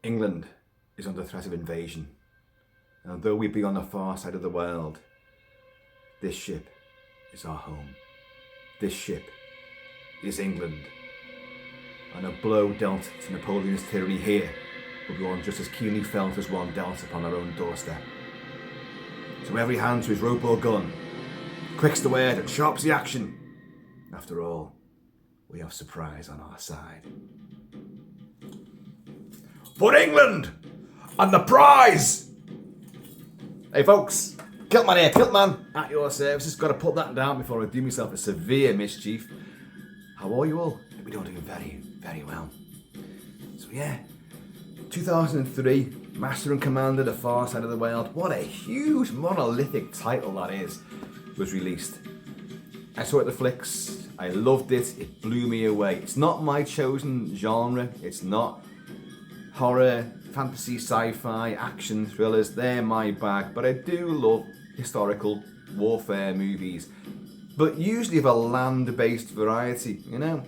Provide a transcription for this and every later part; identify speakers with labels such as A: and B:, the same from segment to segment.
A: England is under threat of invasion. And although we be on the far side of the world, this ship is our home. This ship is England. And a blow dealt to Napoleon's tyranny here will be one just as keenly felt as one dealt upon our own doorstep. So every hand to his rope or gun, quick's the word and sharp's the action. After all, we have surprise on our side. For England and the prize! Hey folks, Kilt-Man here, Kilt-Man at your services. Got to put that down before I do myself a severe mischief. How are you all? We're all doing very, very well. So yeah, 2003, Master and Commander, The Far Side of the World. What a huge monolithic title that is, was released. I saw it at the flicks, I loved it, it blew me away. It's not my chosen genre, it's not horror, fantasy, sci-fi, action, thrillers, they're my bag, but I do love historical warfare movies, but usually of a land-based variety, you know?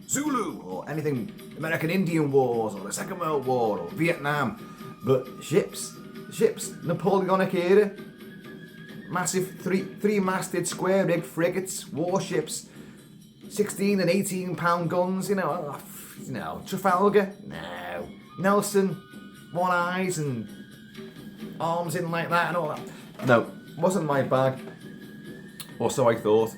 A: Zulu, or anything American Indian Wars, or the Second World War, or Vietnam, but ships, Napoleonic era, massive three-masted square-rigged frigates, warships, 16 and 18 pound guns, you know, Trafalgar, no, Nelson, one eyes and arms in like that and all that. No, wasn't my bag, or so I thought.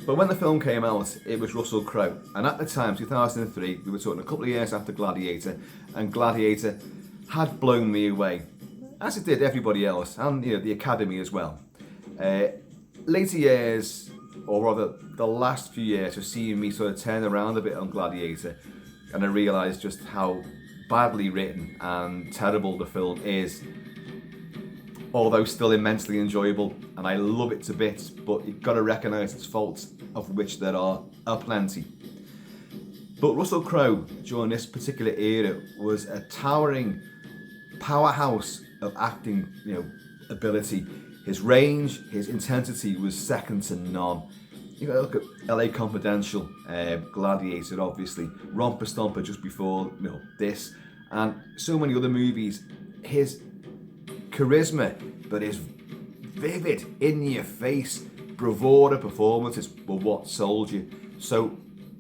A: But when the film came out, it was Russell Crowe, and at the time, 2003, we were talking a couple of years after Gladiator, and Gladiator had blown me away, as it did everybody else, and you know the Academy as well. Later years, or rather the last few years, have seen me sort of turn around a bit on Gladiator, and I realised just how badly written and terrible the film is, although still immensely enjoyable, and I love it to bits, but you've got to recognise its faults, of which there are aplenty. But Russell Crowe, during this particular era, was a towering powerhouse of acting, ability. His range, his intensity was second to none. You gotta look at LA Confidential, Gladiator, obviously, Romper Stomper just before this, and so many other movies. His charisma, but his vivid, in-your-face, bravura performances were what sold you. So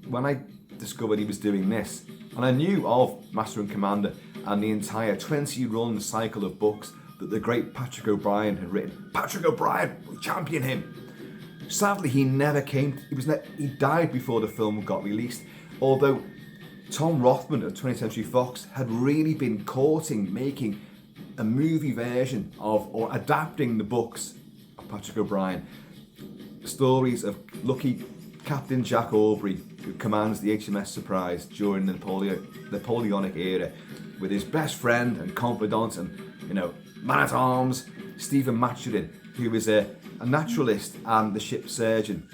A: when I discovered he was doing this, and I knew of Master and Commander and the entire 20-run cycle of books that the great Patrick O'Brian had written. Patrick O'Brian, we champion him. Sadly, he never came. He died before the film got released. Although Tom Rothman of 20th Century Fox had really been courting making a movie version of, or adapting the books of Patrick O'Brian. Stories of lucky Captain Jack Aubrey, who commands the HMS Surprise during the Napoleonic era, with his best friend and confidant and man-at-arms Stephen Maturin, who was a naturalist and the ship's surgeon,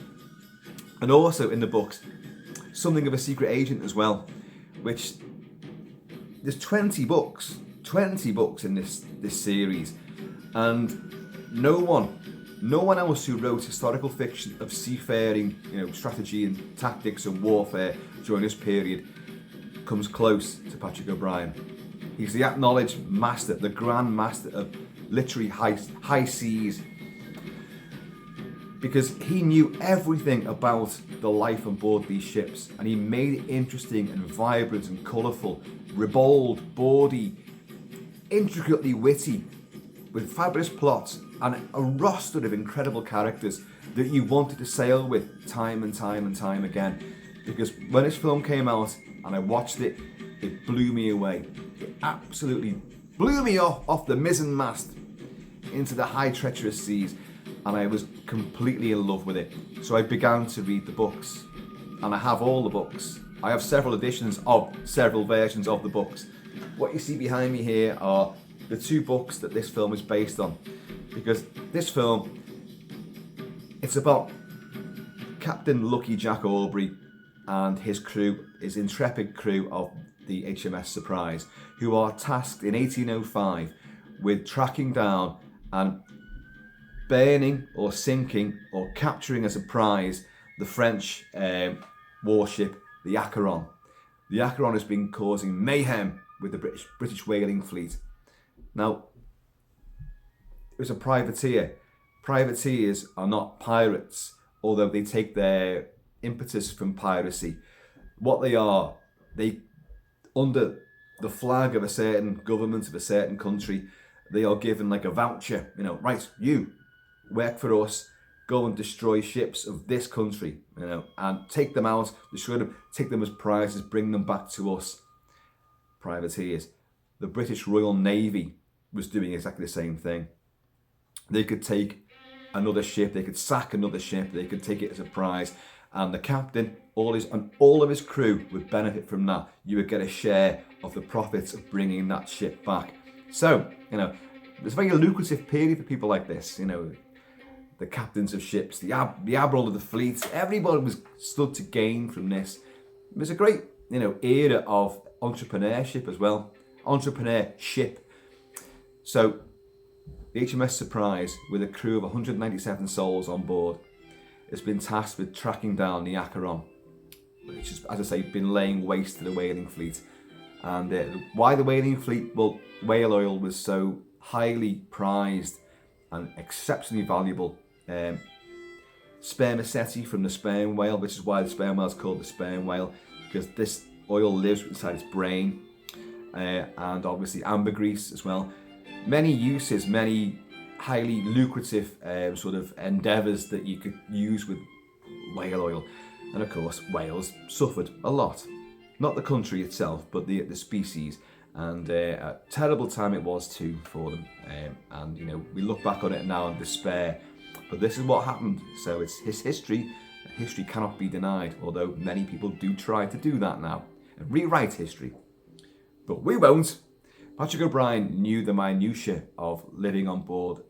A: and also in the books something of a secret agent as well. Which there's 20 books in this series, and no one else who wrote historical fiction of seafaring, strategy and tactics and warfare during this period comes close to Patrick O'Brian. He's the acknowledged master, the grand master of literary high seas, because he knew everything about the life on board these ships, and he made it interesting and vibrant and colourful, ribald, bawdy, intricately witty, with fabulous plots and a roster of incredible characters that you wanted to sail with time and time and time again. Because when this film came out and I watched it, it blew me away. It absolutely blew me off the mizzen mast into the high treacherous seas, and I was completely in love with it. So I began to read the books, and I have all the books. I have several editions of several versions of the books. What you see behind me here are the two books that this film is based on, because this film, it's about Captain Lucky Jack Aubrey and his crew, his intrepid crew of the HMS Surprise, who are tasked in 1805 with tracking down and burning or sinking or capturing as a prize the French warship, the Acheron. The Acheron has been causing mayhem with the British whaling fleet. Now, it was a privateer. Privateers are not pirates, although they take their impetus from piracy. What they are, they, under the flag of a certain government of a certain country, they are given like a voucher, right, you work for us, go and destroy ships of this country, and take them out, destroy them, take them as prizes, bring them back to us. Privateers. The British Royal Navy was doing exactly the same thing. They could take another ship, they could sack another ship, they could take it as a prize, and the captain, all of his crew would benefit from that. You would get a share of the profits of bringing that ship back. So, it's a very lucrative period for people like this. The captains of ships, the admiral of the fleet, everybody was stood to gain from this. It was a great, era of entrepreneurship as well. Entrepreneurship. So, the HMS Surprise, with a crew of 197 souls on board, has been tasked with tracking down the Acheron, which has, as I say, been laying waste to the whaling fleet. And why the whaling fleet? Well, whale oil was so highly prized and exceptionally valuable. Spermaceti from the sperm whale, which is why the sperm whale is called the sperm whale, because this oil lives inside its brain, and obviously ambergris as well. Many uses, many highly lucrative sort of endeavours that you could use with whale oil. And of course, whales suffered a lot. Not the country itself, but the species. And a terrible time it was too for them. And we look back on it now in despair. But this is what happened. So it's his history. History cannot be denied, although many people do try to do that now and rewrite history. But we won't. Patrick O'Brian knew the minutiae of living on board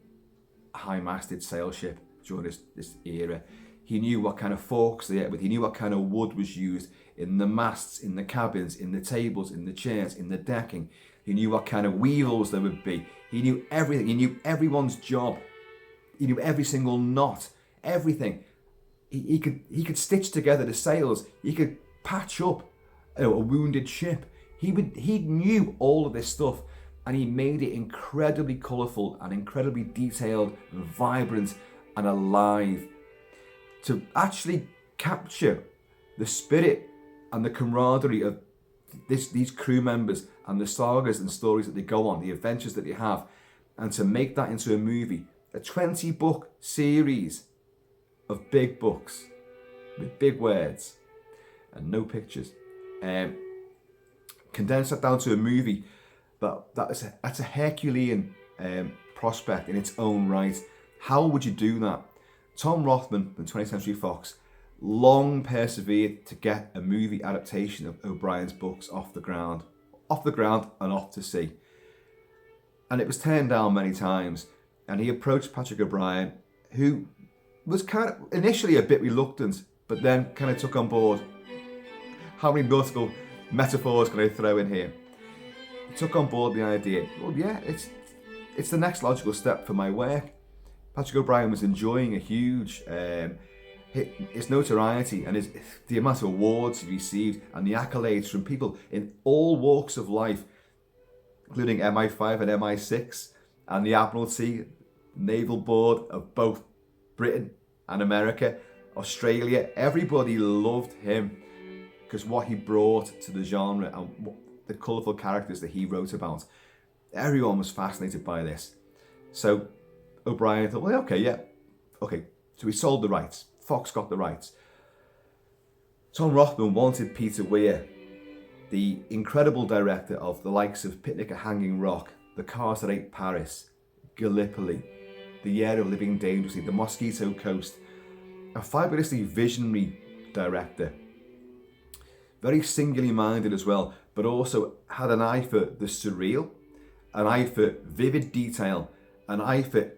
A: a high-masted sail ship during this era. He knew what kind of forks they ate with. He knew what kind of wood was used in the masts, in the cabins, in the tables, in the chairs, in the decking. He knew what kind of weevils there would be. He knew everything. He knew everyone's job. He knew every single knot, everything. He could stitch together the sails. He could patch up a wounded ship. He knew all of this stuff, and he made it incredibly colourful and incredibly detailed and vibrant and alive to actually capture the spirit and the camaraderie of these crew members and the sagas and stories that they go on, the adventures that they have, and to make that into a movie, a 20-book series of big books with big words and no pictures. Condense that down to a movie, that's a Herculean prospect in its own right. How would you do that? Tom Rothman from 20th Century Fox long persevered to get a movie adaptation of O'Brien's books off the ground and off to sea. And it was turned down many times, and he approached Patrick O'Brian, who was kind of initially a bit reluctant, but then kind of took on board. How many nautical metaphors can I throw in here? He took on board the idea, well, yeah, it's the next logical step for my work. Patrick O'Brian was enjoying a huge his notoriety and the amount of awards he received and the accolades from people in all walks of life, including MI5 and MI6 and the Admiralty, Naval Board of both Britain and America, Australia. Everybody loved him because what he brought to the genre and the colourful characters that he wrote about. Everyone was fascinated by this. So O'Brian thought, well, okay, so he sold the rights. Fox got the rights. Tom Rothman wanted Peter Weir, the incredible director of the likes of Picnic at Hanging Rock, The Cars That Ate Paris, Gallipoli, The Year of Living Dangerously, The Mosquito Coast, a fabulously visionary director. Very singularly minded as well, but also had an eye for the surreal, an eye for vivid detail, an eye for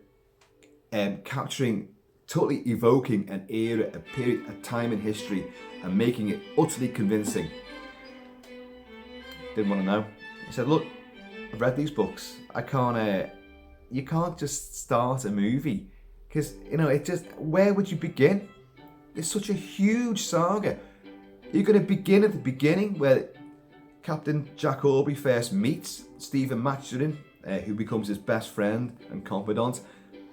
A: capturing, totally evoking an era, a period, a time in history, and making it utterly convincing. Didn't want to know. He said, look, I've read these books. You can't just start a movie, because, where would you begin? It's such a huge saga. You're going to begin at the beginning where Captain Jack Aubrey first meets Stephen Maturin, who becomes his best friend and confidant,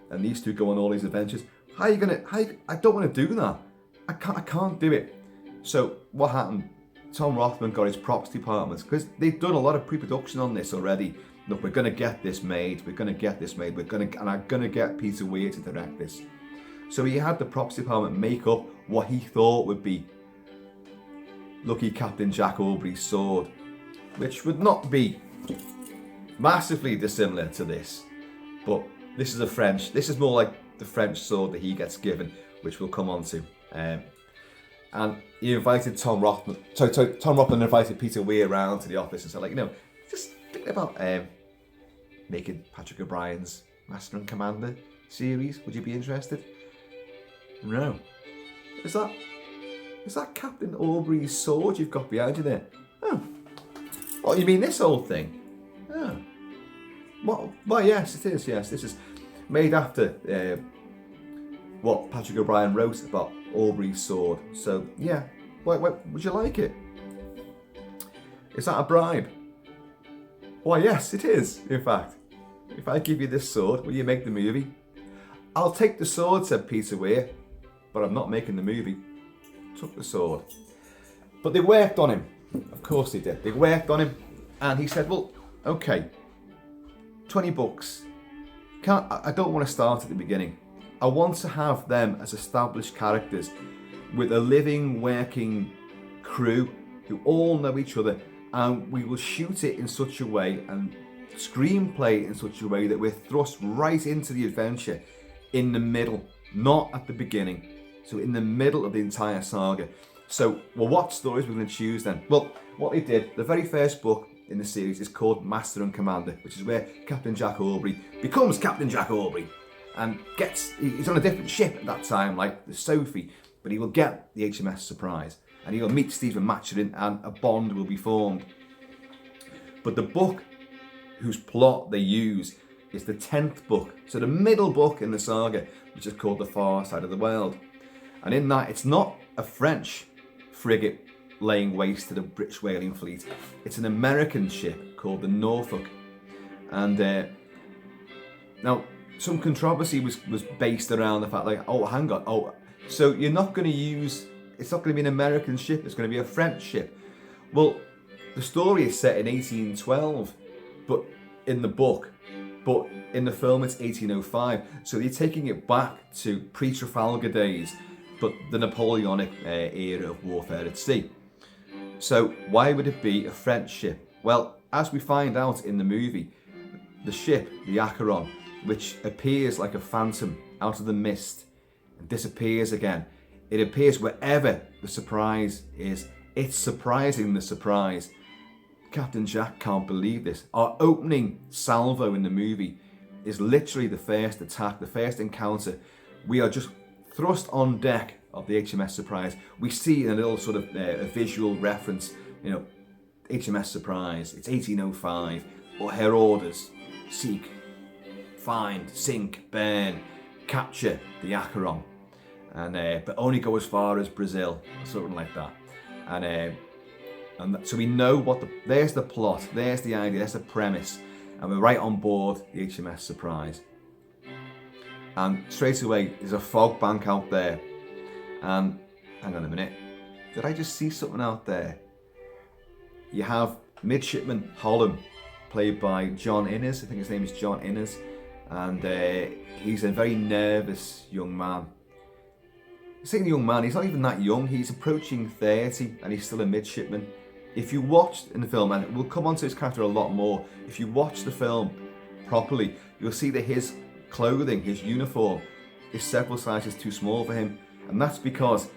A: and these two go on all these adventures. I don't want to do that. I can't do it. So what happened? Tom Rothman got his props department, because they've done a lot of pre-production on this already. Look, we're going to get this made. We're going to get this made. And I'm going to get Peter Weir to direct this. So he had the props department make up what he thought would be Lucky Captain Jack Aubrey's sword, which would not be massively dissimilar to this, but this is more like the French sword that he gets given, which we'll come on to. And he invited Tom Rothman invited Peter Weir around to the office and said, like, just thinking about making Patrick O'Brien's Master and Commander series. Would you be interested? No. Is that Captain Aubrey's sword you've got behind you there? Oh. Oh, you mean this old thing? Oh. Well, yes, it is. Yes, this is made after what Patrick O'Brien wrote about Aubrey's sword. So, yeah. Would you like it? Is that a bribe? Why, yes, it is, in fact. If I give you this sword, will you make the movie? I'll take the sword, said Peter Weir, but I'm not making the movie. Took the sword. But they worked on him. Of course they did. They worked on him, and he said, well, okay, 20 books. I don't want to start at the beginning. I want to have them as established characters with a living, working crew who all know each other, and we will shoot it in such a way and screenplay it in such a way that we're thrust right into the adventure in the middle, not at the beginning. So in the middle of the entire saga. So, well, what stories we're going to choose then? Well, what they did, the very first book in the series is called Master and Commander, which is where Captain Jack Aubrey becomes Captain Jack Aubrey and he's on a different ship at that time, like the Sophie, but he will get the HMS Surprise and he will meet Stephen Maturin and a bond will be formed. But the book whose plot they use is the 10th book, so the middle book in the saga, which is called The Far Side of the World. And in that, it's not a French frigate laying waste to the British whaling fleet. It's an American ship called the Norfolk. And now, some controversy was based around the fact, like, oh, hang on, so you're not going to use, it's not going to be an American ship, it's going to be a French ship. Well, the story is set in 1812, but in the book, but in the film it's 1805. So you're taking it back to pre-Trafalgar days, but the Napoleonic era of warfare at sea. So why would it be a French ship? Well, as we find out in the movie, the ship, the Acheron, which appears like a phantom out of the mist and disappears again, it appears wherever the surprise is. It's surprising the surprise. Captain Jack can't believe this. Our opening salvo in the movie is literally the first attack, the first encounter. We are just thrust on deck of the HMS Surprise. We see a little sort of a visual reference, HMS Surprise, it's 1805, or her orders, seek, find, sink, burn, capture the Acheron, and but only go as far as Brazil, or something like that. And so we know there's the plot, there's the idea, there's the premise, and we're right on board the HMS Surprise. And straight away, there's a fog bank out there. And hang on a minute, did I just see something out there? You have Midshipman Hollom, played by John Innes. I think his name is John Innes, and he's a very nervous young man. Saying young man, he's not even that young. He's approaching 30, and he's still a midshipman. If you watch in the film, and we'll come on to his character a lot more, if you watch the film properly, you'll see that his clothing, his uniform, is several sizes too small for him. And that's because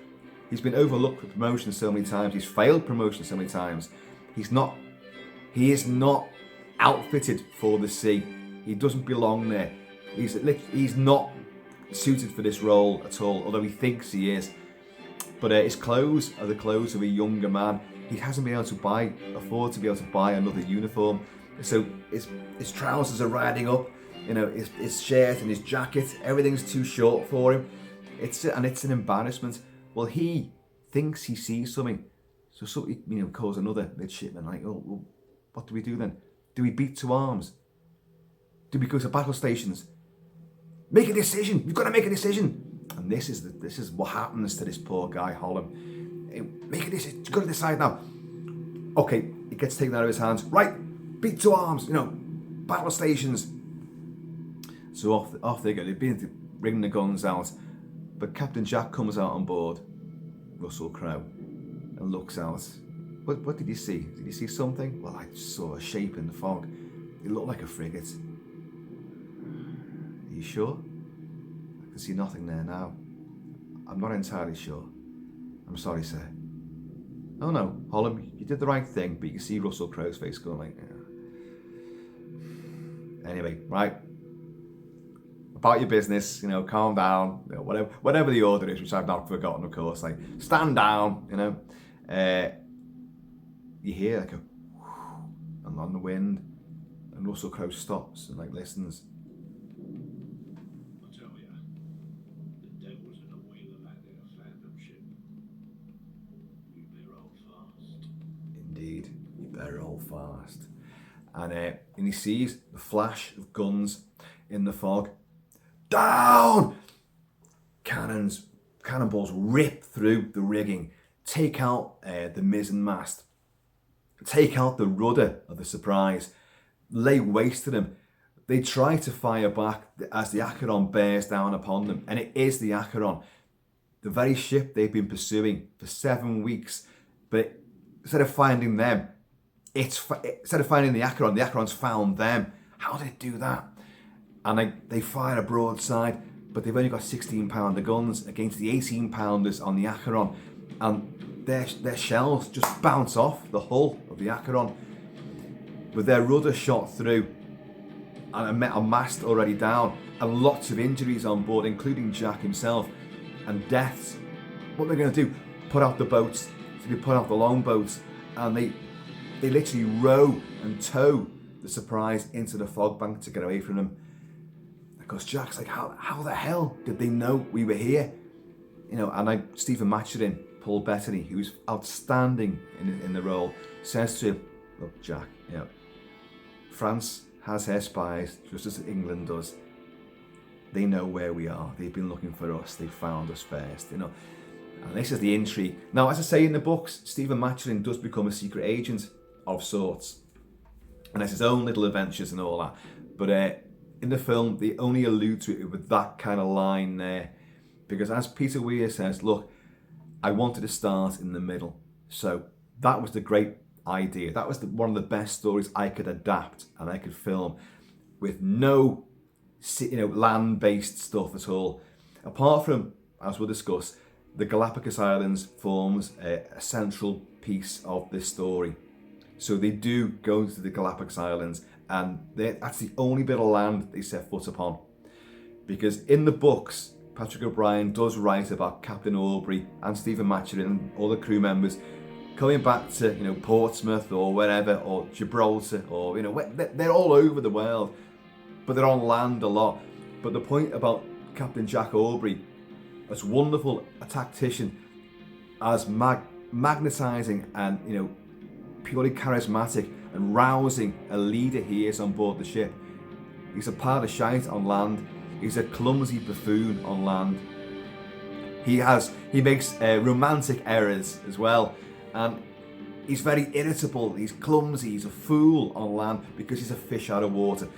A: he's been overlooked for promotion so many times. He's failed promotion so many times. He is not outfitted for the sea. He doesn't belong there. He's not suited for this role at all, although he thinks he is. But his clothes are the clothes of a younger man. He hasn't been able to afford to be able to buy another uniform. So his trousers are riding up, his shirt and his jacket, everything's too short for him. It's an embarrassment. Well, he thinks he sees something. So somebody, calls another midshipman, like, oh, well, what do we do then? Do we beat to arms? Do we go to battle stations? Make a decision. You've got to make a decision. And this is what happens to this poor guy, Hollom. Make a decision. You've got to decide now. Okay, it gets taken out of his hands. Right, beat to arms. Battle stations. So off they go. They've been to bring the guns out, but Captain Jack comes out on board, Russell Crowe, and looks out. What did you see? Did you see something? Well, I saw a shape in the fog. It looked like a frigate. Are you sure? I can see nothing there now. I'm not entirely sure. I'm sorry, sir. Oh no, Hollom, you did the right thing, but you can see Russell Crowe's face going like, Anyway, right. About your business, calm down, whatever the order is, which I've not forgotten, of course. Like, stand down, You hear like a whoosh, and on the wind, and Russell Crowe stops and listens.
B: I tell ya, the devil's in a wheel of landing a phantom ship. You better hold fast.
A: Indeed, you better hold fast. And he sees the flash of guns in the fog. Down! Cannonballs rip through the rigging, take out the mizzen mast, take out the rudder of the Surprise, lay waste to them. They try to fire back as the Acheron bears down upon them, and it is the Acheron, the very ship they've been pursuing for 7 weeks. But instead of finding them, instead of finding the Acheron's found them. How did it do that? And they fire a broadside, but they've only got 16-pounder guns against the 18-pounders on the Acheron, and their shells just bounce off the hull of the Acheron. With their rudder shot through, and a mast already down, and lots of injuries on board, including Jack himself, and deaths. What they're going to do? Put out the boats. So they put out the longboats, and they literally row and tow the Surprise into the fog bank to get away from them. Because Jack's like, how the hell did they know we were here? And Stephen Maturin, Paul Bettany, who's outstanding in the role, says to him, look, Jack, France has her spies just as England does. They know where we are. They've been looking for us. They found us first, And this is the intrigue. Now, as I say in the books, Stephen Maturin does become a secret agent of sorts, and has his own little adventures and all that. But in the film, they only allude to it with that kind of line there, because as Peter Weir says, look, I wanted to start in the middle. So that was the great idea. That was one of the best stories I could adapt and I could film with no, land-based stuff at all. Apart from, as we'll discuss, the Galapagos Islands forms a central piece of this story. So they do go to the Galapagos Islands, and that's the only bit of land they set foot upon. Because in the books, Patrick O'Brian does write about Captain Aubrey and Stephen Maturin and all the crew members coming back to Portsmouth or wherever, or Gibraltar, or they're all over the world, but they're on land a lot. But the point about Captain Jack Aubrey, as wonderful a tactician, as magnetising and purely charismatic and rousing a leader he is on board the ship, he's a pile of shite on land. He's a clumsy buffoon on land. He makes romantic errors as well, and he's very irritable. He's clumsy. He's a fool on land because he's a fish out of water.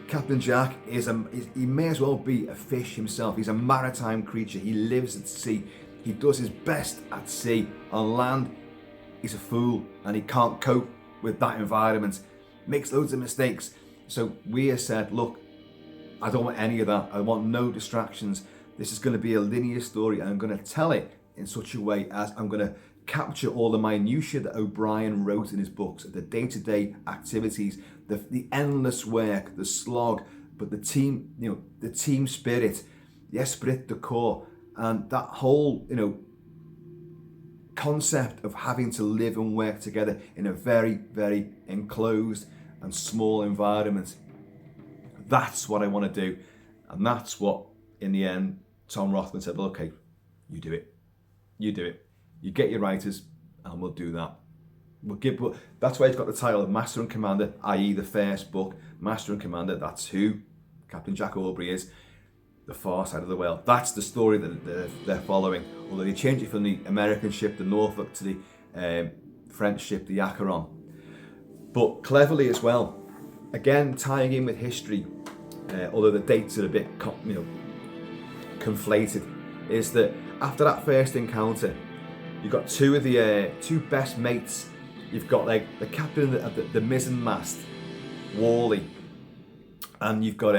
A: Captain Jack he may as well be a fish himself. He's a maritime creature. He lives at sea. He does his best at sea. On land, he's a fool, and he can't cope with that environment. Makes loads of mistakes. So Weir said, look, I don't want any of that. I want no distractions. This is going to be a linear story, and I'm going to tell it in such a way as I'm going to capture all the minutiae that O'Brian wrote in his books, the day-to-day activities, the endless work, the slog, but the team, the team spirit, the esprit de corps, and that whole, concept of having to live and work together in a very, very enclosed and small environment. That's what I want to do. And that's what, in the end, Tom Rothman said, well, okay, you do it. You do it. You get your writers, and we'll do that. That's why it's got the title of Master and Commander, i.e. the first book. Master and Commander, that's who Captain Jack Aubrey is. The far side of the whale. That's the story that they're following. Although they change it from the American ship, the Norfolk, to the French ship, the Acheron. But cleverly as well, again tying in with history, although the dates are a bit conflated, is that after that first encounter, you've got two of the two best mates. You've got like the captain of the mizzen mast, Worley, and you've got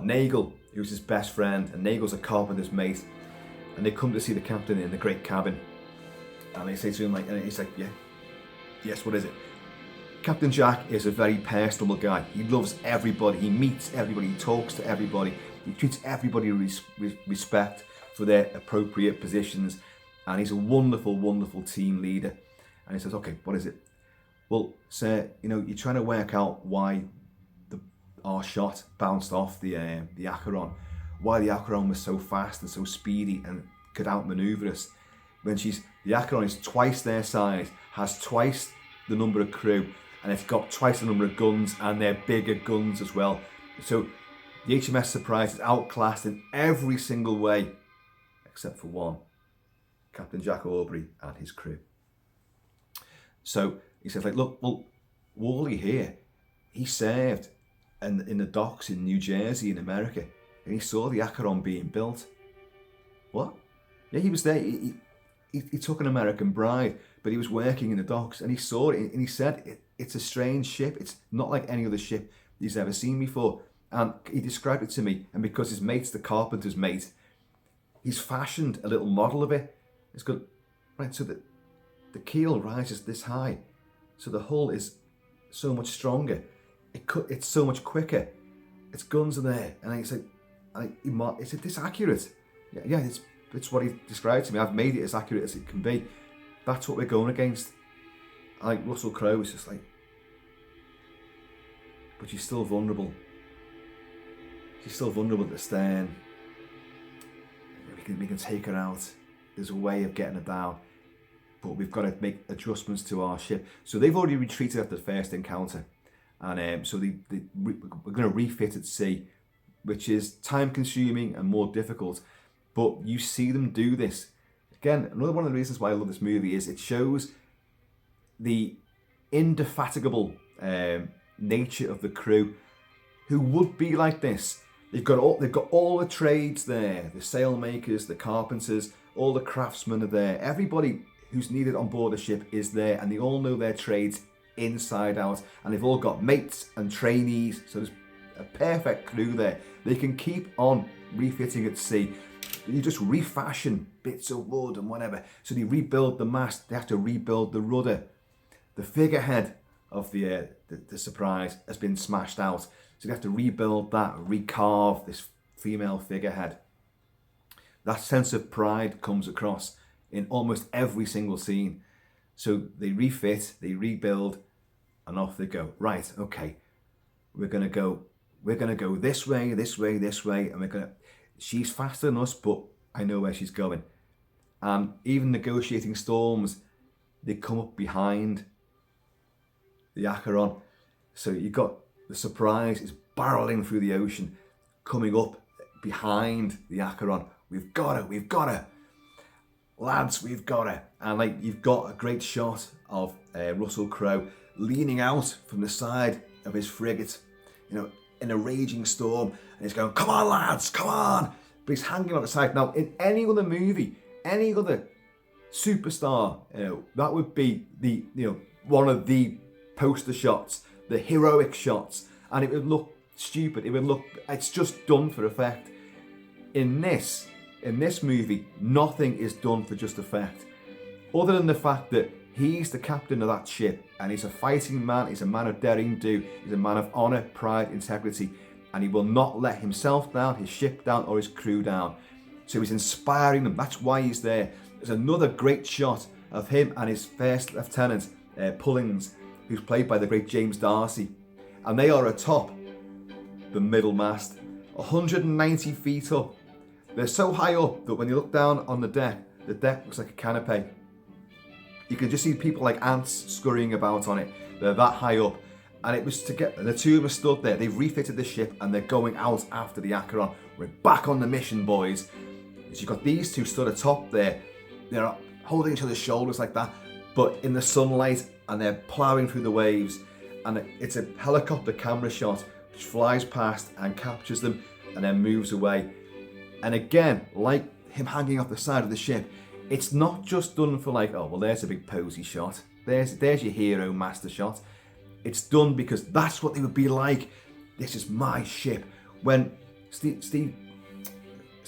A: Nagel, who's his best friend, and Nagel's a carpenter's mate, and they come to see the captain in the great cabin, and they say to him and he's like, yeah, yes, what is it? Captain Jack is a very personable guy. He loves everybody. He meets everybody. He talks to everybody. He treats everybody with respect for their appropriate positions, and he's a wonderful, wonderful team leader. And he says, okay, what is it? Well, sir, you're trying to work out why our shot bounced off the Acheron, why the Acheron was so fast and so speedy and could outmaneuver us. When the Acheron is twice their size, has twice the number of crew, and it's got twice the number of guns, and they're bigger guns as well. So the HMS Surprise is outclassed in every single way, except for one, Captain Jack Aubrey and his crew. So he says, look, well, Worley here, he served in the docks in New Jersey in America, and he saw the Acheron being built. What? Yeah, he was there. He took an American bride, but he was working in the docks, and he saw it, and he said, it's a strange ship. It's not like any other ship he's ever seen before. And he described it to me, and because his mate's the carpenter's mate, he's fashioned a little model of it. It's got, right, so that the keel rises this high, so the hull is so much stronger. It's so much quicker. Its guns are there, and I said, "Is it this accurate?" Yeah, it's what he described to me. I've made it as accurate as it can be. That's what we're going against. Like Russell Crowe was just like, but she's still vulnerable. She's still vulnerable at the stern. We can take her out. There's a way of getting her down, but we've got to make adjustments to our ship. So they've already retreated after the first encounter, and so we're going to refit at sea, which is time-consuming and more difficult. But you see them do this. Again, another one of the reasons why I love this movie is it shows the indefatigable nature of the crew, who would be like this. They've got all the trades there, the sailmakers, the carpenters, all the craftsmen are there. Everybody who's needed on board the ship is there, and they all know their trades inside out, and they've all got mates and trainees, so there's a perfect crew there. They can keep on refitting at sea. You just refashion bits of wood and whatever. So they rebuild the mast, they have to rebuild the rudder. The figurehead of the Surprise has been smashed out, so they have to rebuild that, recarve this female figurehead. That sense of pride comes across in almost every single scene. So they refit, they rebuild, and off they go. Right, okay, we're gonna go this way, and she's faster than us, but I know where she's going. And even negotiating storms, they come up behind the Acheron. So you've got the Surprise is barreling through the ocean, coming up behind the Acheron. We've got her. Lads, we've got her. And you've got a great shot of Russell Crowe leaning out from the side of his frigate, in a raging storm, and he's going, "Come on, lads, come on!" But he's hanging on the side. Now, in any other movie, any other superstar, that would be one of the poster shots, the heroic shots, and it would look stupid. It's just done for effect. In this movie, nothing is done for just effect, other than the fact that he's the captain of that ship, and he's a fighting man, he's a man of daring do, he's a man of honour, pride, integrity, and he will not let himself down, his ship down, or his crew down. So he's inspiring them. That's why he's there. There's another great shot of him and his first lieutenant, Pullings, who's played by the great James Darcy, and they are atop the middle mast, 190 feet up. They're so high up that when you look down on the deck looks like a canopy. You can just see people like ants scurrying about on it. They're that high up. And it was to get, the two of us stood there, they've refitted the ship and they're going out after the Acheron. We're back on the mission, boys. So you've got these two stood atop there. They're holding each other's shoulders like that, but in the sunlight, and they're ploughing through the waves. And it's a helicopter camera shot which flies past and captures them and then moves away. And again, like him hanging off the side of the ship, it's not just done for like, oh, well, there's a big posy shot. There's your hero master shot. It's done because that's what they would be like. This is my ship. When Stephen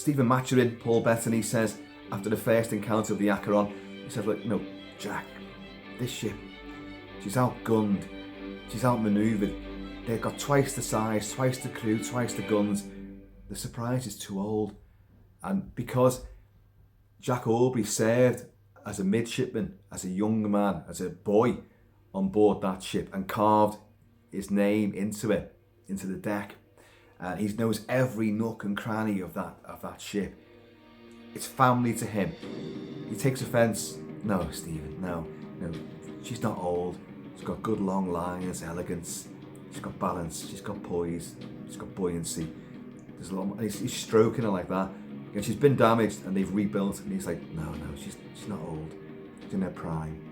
A: Maturin, Paul Bettany says, after the first encounter of the Acheron, he says, look, Jack, this ship, she's outgunned, she's outmaneuvered. They've got twice the size, twice the crew, twice the guns. The surprise is too old. And because Jack Aubrey served as a midshipman, as a young man, as a boy on board that ship and carved his name into it, into the deck. And he knows every nook and cranny of that ship. It's family to him. He takes offence. No, Stephen, no. She's not old. She's got good long lines, elegance. She's got balance. She's got poise. She's got buoyancy. There's a lot. And he's stroking her like that. And she's been damaged, and they've rebuilt. And he's like, no, she's not old. She's in her prime.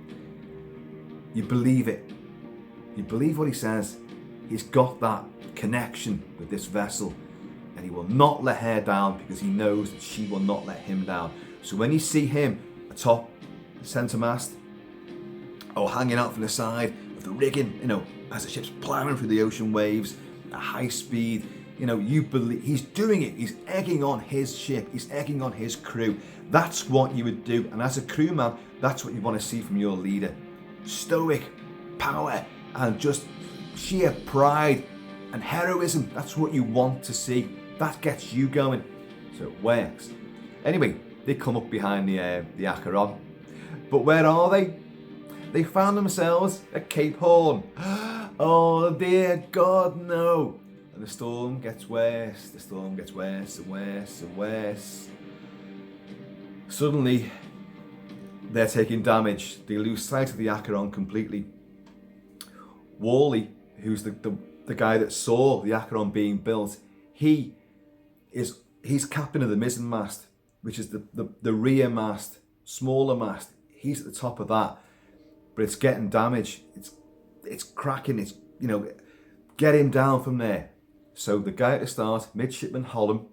A: You believe it. You believe what he says. He's got that connection with this vessel, and he will not let her down because he knows that she will not let him down. So when you see him atop the centre mast, or hanging out from the side of the rigging, as the ship's ploughing through the ocean waves at high speed, you believe he's doing it. He's egging on his ship. He's egging on his crew. That's what you would do. And as a crewman, that's what you want to see from your leader. Stoic power and just sheer pride and heroism. That's what you want to see. That gets you going. So it works. Anyway, they come up behind the Acheron. But where are they? They found themselves at Cape Horn. Oh dear God, no. And the storm gets worse. The storm gets worse and worse and worse. Suddenly, they're taking damage. They lose sight of the Acheron completely. Wally, who's the guy that saw the Acheron being built, he's captain of the mizzen mast, which is the rear mast, smaller mast. He's at the top of that, but it's getting damaged. It's cracking. It's get him down from there. So the guy at the start, Midshipman Hollom,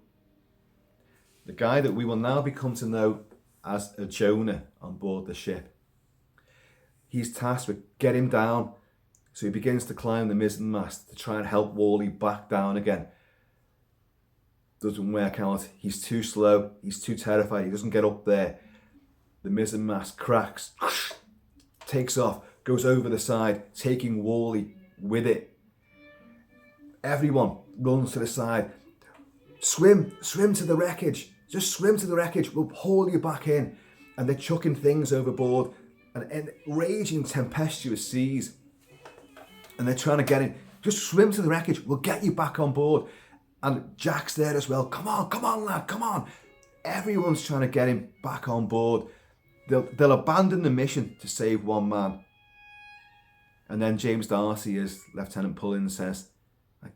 A: the guy that we will now become to know as a Jonah on board the ship, he's tasked with get him down. So he begins to climb the mizzen mast to try and help Wally back down again. Doesn't work out. He's too slow. He's too terrified. He doesn't get up there. The mizzen mast cracks, takes off, goes over the side, taking Wally with it. Everyone runs to the side. Swim to the wreckage. Just swim to the wreckage. We'll haul you back in. And they're chucking things overboard and in raging tempestuous seas. And they're trying to get in. Just swim to the wreckage. We'll get you back on board. And Jack's there as well. Come on, lad, come on. Everyone's trying to get him back on board. They'll abandon the mission to save one man. And then James Darcy, as Lieutenant Pullen, says,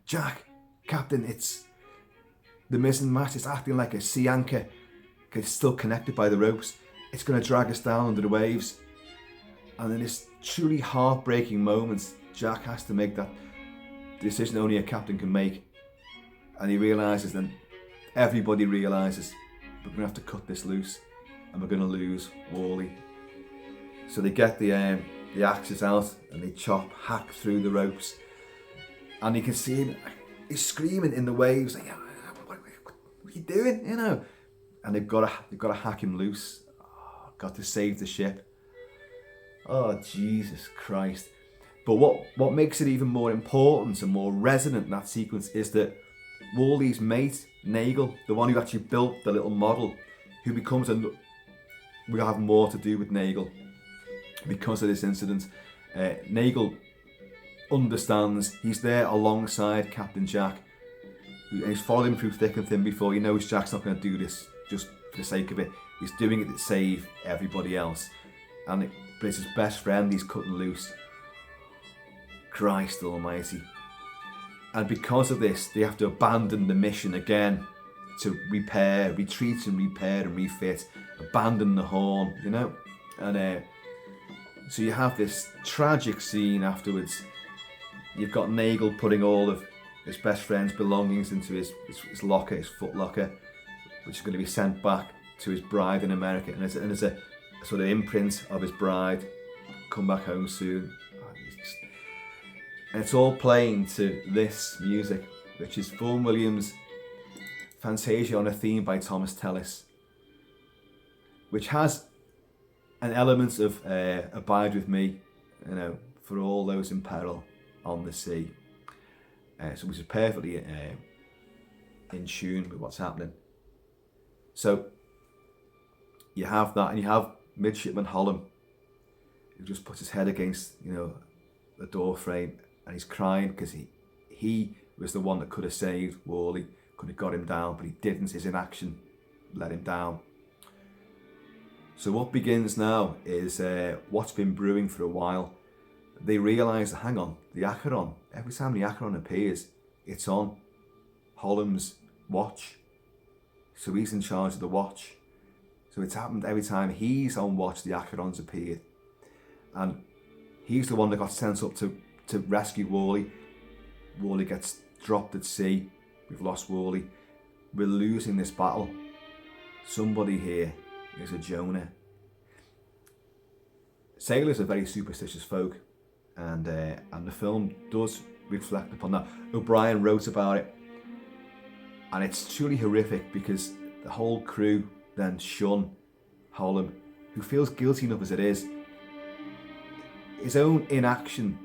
A: Jack, Captain, it's the mizzen mast is acting like a sea anchor. It's still connected by the ropes. It's going to drag us down under the waves. And in this truly heartbreaking moment, Jack has to make that decision only a captain can make. And he realises, then everybody realises, we're going to have to cut this loose and we're going to lose Wally. So they get the axes out and they hack through the ropes. And you can see him, he's screaming in the waves, like, what are you doing, And they've got to hack him loose. Oh, got to save the ship. Oh, Jesus Christ. But what makes it even more important and more resonant in that sequence is that Wally's mate, Nagel, the one who actually built the little model, who becomes we'll have more to do with Nagel because of this incident. Nagel understands, he's there alongside Captain Jack, and he's followed him through thick and thin before. He knows Jack's not going to do this just for the sake of it. He's doing it to save everybody else. And but it's his best friend he's cutting loose. Christ almighty. And because of this, they have to abandon the mission again to retreat and repair and refit, abandon the Horn, you know? And so you have this tragic scene afterwards. You've got Naval putting all of his best friend's belongings into his locker, his foot locker, which is going to be sent back to his bride in America. And there's a sort of imprint of his bride, come back home soon. And it's all playing to this music, which is Vaughan Williams' Fantasia on a Theme by Thomas Tellis, which has an element of Abide With Me, you know, for all those in peril on the sea. So which is perfectly in tune with what's happening. So you have that, and you have Midshipman Hollom, who just puts his head against, you know, the door frame, and he's crying because he was the one that could have saved Worley, could have got him down, but he didn't. His inaction let him down. So what begins now is what's been brewing for a while. They realise, hang on, the Acheron, every time the Acheron appears, it's on Hollom's watch. So he's in charge of the watch. So it's happened every time he's on watch, the Acheron's appeared. And he's the one that got sent up to rescue Worley. Worley gets dropped at sea. We've lost Worley. We're losing this battle. Somebody here is a Jonah. Sailors are very superstitious folk, and the film does reflect upon that. O'Brien wrote about it, and it's truly horrific because the whole crew then shun Hollom, who feels guilty enough as it is. His own inaction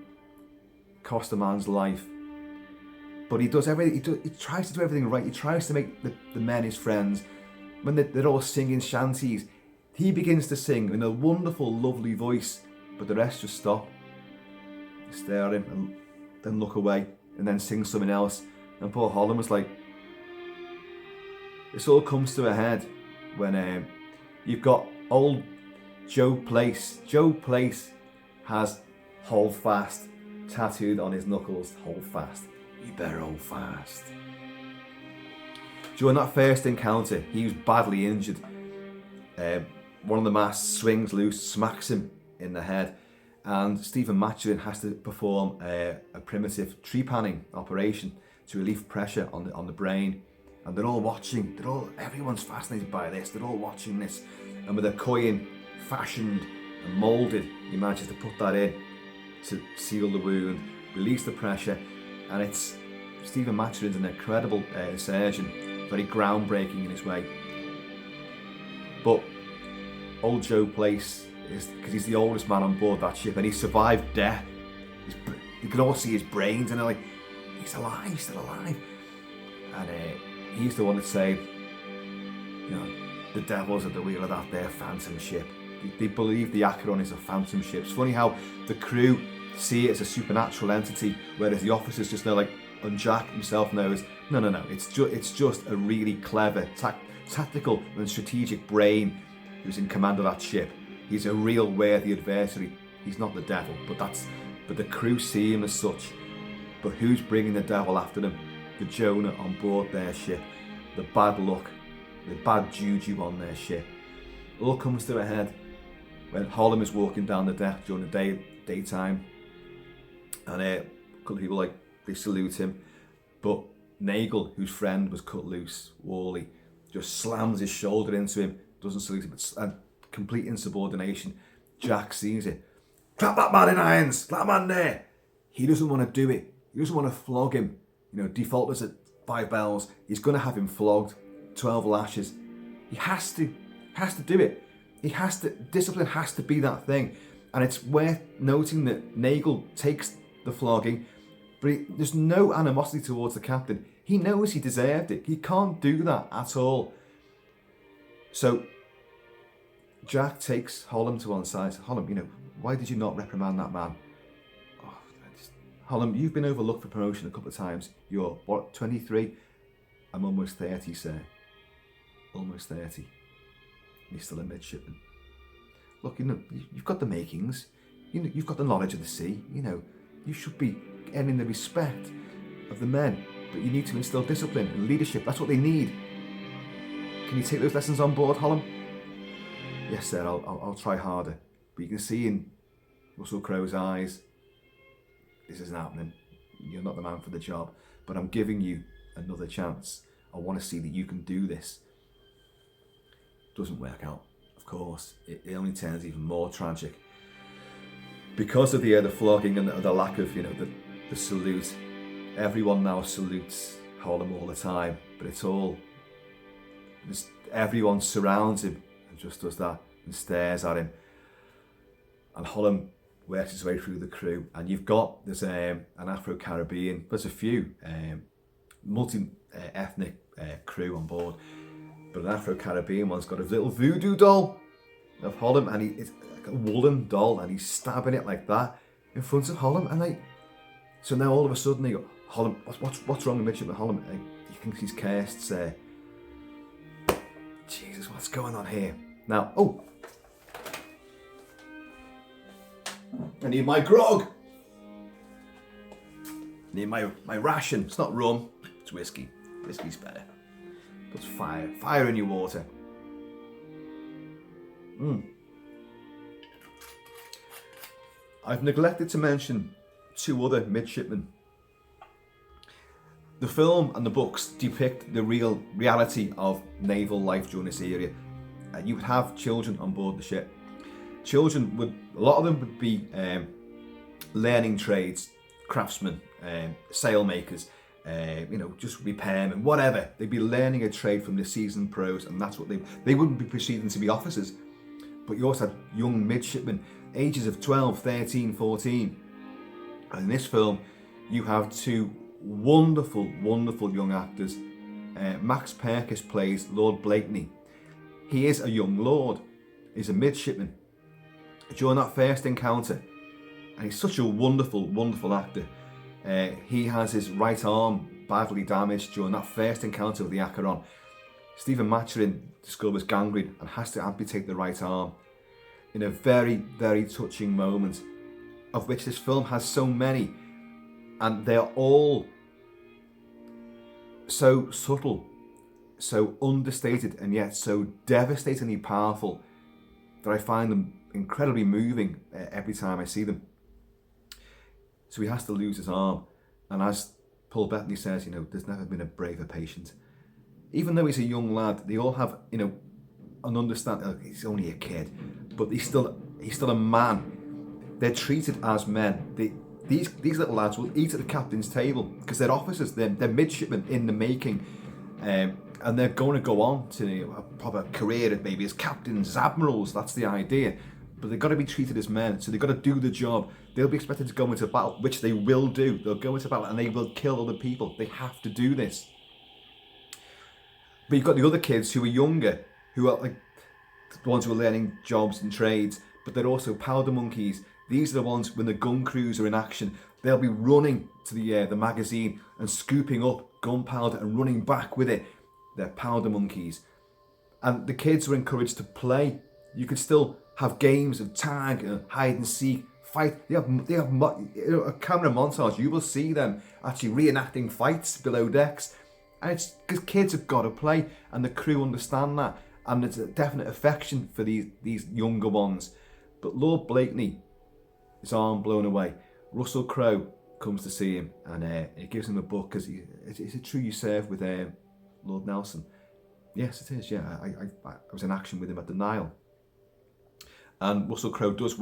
A: cost a man's life, but he does everything. He tries to do everything right. He tries to make the men his friends. When they're all singing shanties, he begins to sing in a wonderful, lovely voice, but the rest just stop, stare at him, and then look away, and then sing something else. And poor Hollom was like, this all comes to a head when you've got old Joe Place. Joe Place has "Hold Fast" tattooed on his knuckles. Hold fast. You better hold fast. During that first encounter, he was badly injured. One of the masts swings loose, smacks him in the head, and Stephen Maturin has to perform a primitive trepanning operation to relieve pressure on the brain. And they're all watching. Everyone's fascinated by this. They're all watching this, and with a coin fashioned and moulded, he manages to put that in to seal the wound, release the pressure, and it's Stephen Maturin's an incredible surgeon, very groundbreaking in his way. But old Joe Place is, because he's the oldest man on board that ship, and he survived death. You can all see his brains, and they're like, he's alive, still alive. And he's the one that said, you know, the devil's at the wheel of that there phantom ship. They believe the Acheron is a phantom ship. It's funny how the crew see it as a supernatural entity, whereas the officers just know, like, and Jack himself knows, no, it's just a really clever, tactical and strategic brain who's in command of that ship. He's a real worthy adversary. He's not the devil, but the crew see him as such. But who's bringing the devil after them? The Jonah on board their ship, the bad luck, the bad juju on their ship. It all comes to a head when Hollom is walking down the deck during the daytime, and a couple of people, they salute him, but Naval, whose friend was cut loose, Worley, just slams his shoulder into him, doesn't salute him, but complete insubordination. Jack sees it. Clap that man in irons, that man there. He doesn't want to do it. He doesn't want to flog him. You know, default is at 5 bells. He's going to have him flogged, 12 lashes. He has to do it. Discipline has to be that thing. And it's worth noting that Naval takes the flogging, but there's no animosity towards the captain. He knows he deserved it. He can't do that at all. So Jack takes Hollom to one side. Hollom, you know, why did you not reprimand that man? Hollom, you've been overlooked for promotion a couple of times. You're, 23? I'm almost 30, sir. Almost 30. He's still a midshipman. look, you've got the makings, you've got the knowledge of the sea, you should be earning the respect of the men, but you need to instill discipline and leadership. That's what they need. Can you take those lessons on board, Hollom? Yes, sir, I'll try harder. But you can see in Russell Crowe's eyes, this isn't happening. You're not the man for the job, but I'm giving you another chance. I want to see that you can do this. Doesn't work out, of course. It only turns even more tragic. Because of the flogging and the lack of, the salute, everyone now salutes Hollom all the time, but it's all, everyone surrounds him and just does that and stares at him. And Hollom works his way through the crew, and there's an Afro-Caribbean, there's a few multi-ethnic crew on board, but an Afro-Caribbean one's got a little voodoo doll of Hollom, and it's like a woolen doll, and he's stabbing it like that in front of Hollom, and so now all of a sudden they go, Hollom, what's wrong with Midshipman Hollom? He thinks he's cursed, sir. Jesus, what's going on here? Now, I need my grog. I need my ration. It's not rum, it's whiskey. Whiskey's better. Puts fire in your water. I've neglected to mention two other midshipmen. The film and the books depict the reality of naval life during this era. You would have children on board the ship. Children a lot of them would be learning trades, craftsmen, sailmakers, just repairmen, whatever. They'd be learning a trade from the seasoned pros, and that's what they wouldn't be proceeding to be officers. But you also had young midshipmen, ages of 12, 13, 14. And in this film, you have two wonderful, wonderful young actors. Max Perkis plays Lord Blakeney. He is a young lord. He's a midshipman. During that first encounter, and he's such a wonderful, wonderful actor. He has his right arm badly damaged during that first encounter with the Acheron. Stephen Maturin discovers gangrene and has to amputate the right arm in a very, very touching moment, of which this film has so many, and they're all so subtle, so understated, and yet so devastatingly powerful that I find them incredibly moving every time I see them. So he has to lose his arm, and as Paul Bettany says, there's never been a braver patient. Even though he's a young lad, they all have, an understanding. He's only a kid, but he's still a man. They're treated as men. These little lads will eat at the captain's table because they're officers. They're midshipmen in the making, and they're going to go on to a proper career, maybe as captains, as admirals. That's the idea. But they've got to be treated as men, so they've got to do the job. They'll be expected to go into battle, which they will do. They'll go into battle and they will kill other people. They have to do this. But you've got the other kids who are younger, who are like the ones who are learning jobs and trades, but they're also powder monkeys. These are the ones, when the gun crews are in action, they'll be running to the magazine and scooping up gunpowder and running back with it. They're powder monkeys. And the kids are encouraged to play. You could still have games of tag, hide and seek, fight. They have a camera montage. You will see them actually reenacting fights below decks. And it's because kids have got to play, and the crew understand that. And there's a definite affection for these younger ones. But Lord Blakeney, his arm blown away. Russell Crowe comes to see him, and he gives him a book because is it true you served with Lord Nelson? Yes, it is. Yeah, I was in action with him at the Nile. And Russell Crowe does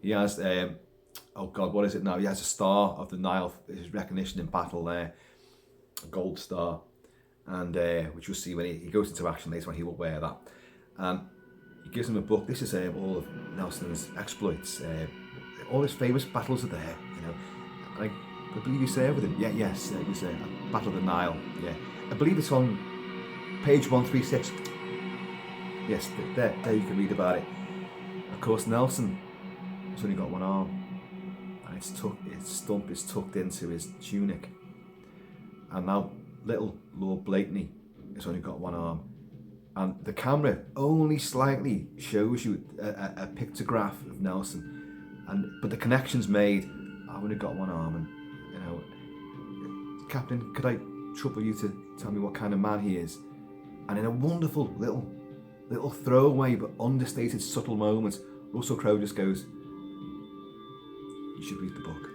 A: he has what is it now? He has a star of the Nile, his recognition in battle there, a gold star, and which you'll see when he goes into action later on. He will wear that, and he gives him a book. This is all of Nelson's exploits. All his famous battles are there, I believe you served with him. Yes, it was Battle of the Nile. Yeah, I believe it's on page 136. Yes, there you can read about it. Of course, Nelson has only got one arm, and its stump is tucked into his tunic. And now little Lord Blakeney has only got one arm, and the camera only slightly shows you a pictograph of Nelson, but the connection's made. I've only got one arm, and you know, Captain, could I trouble you to tell me what kind of man he is? And in a wonderful little throwaway but understated subtle moment, Russell Crowe just goes, "You should read the book."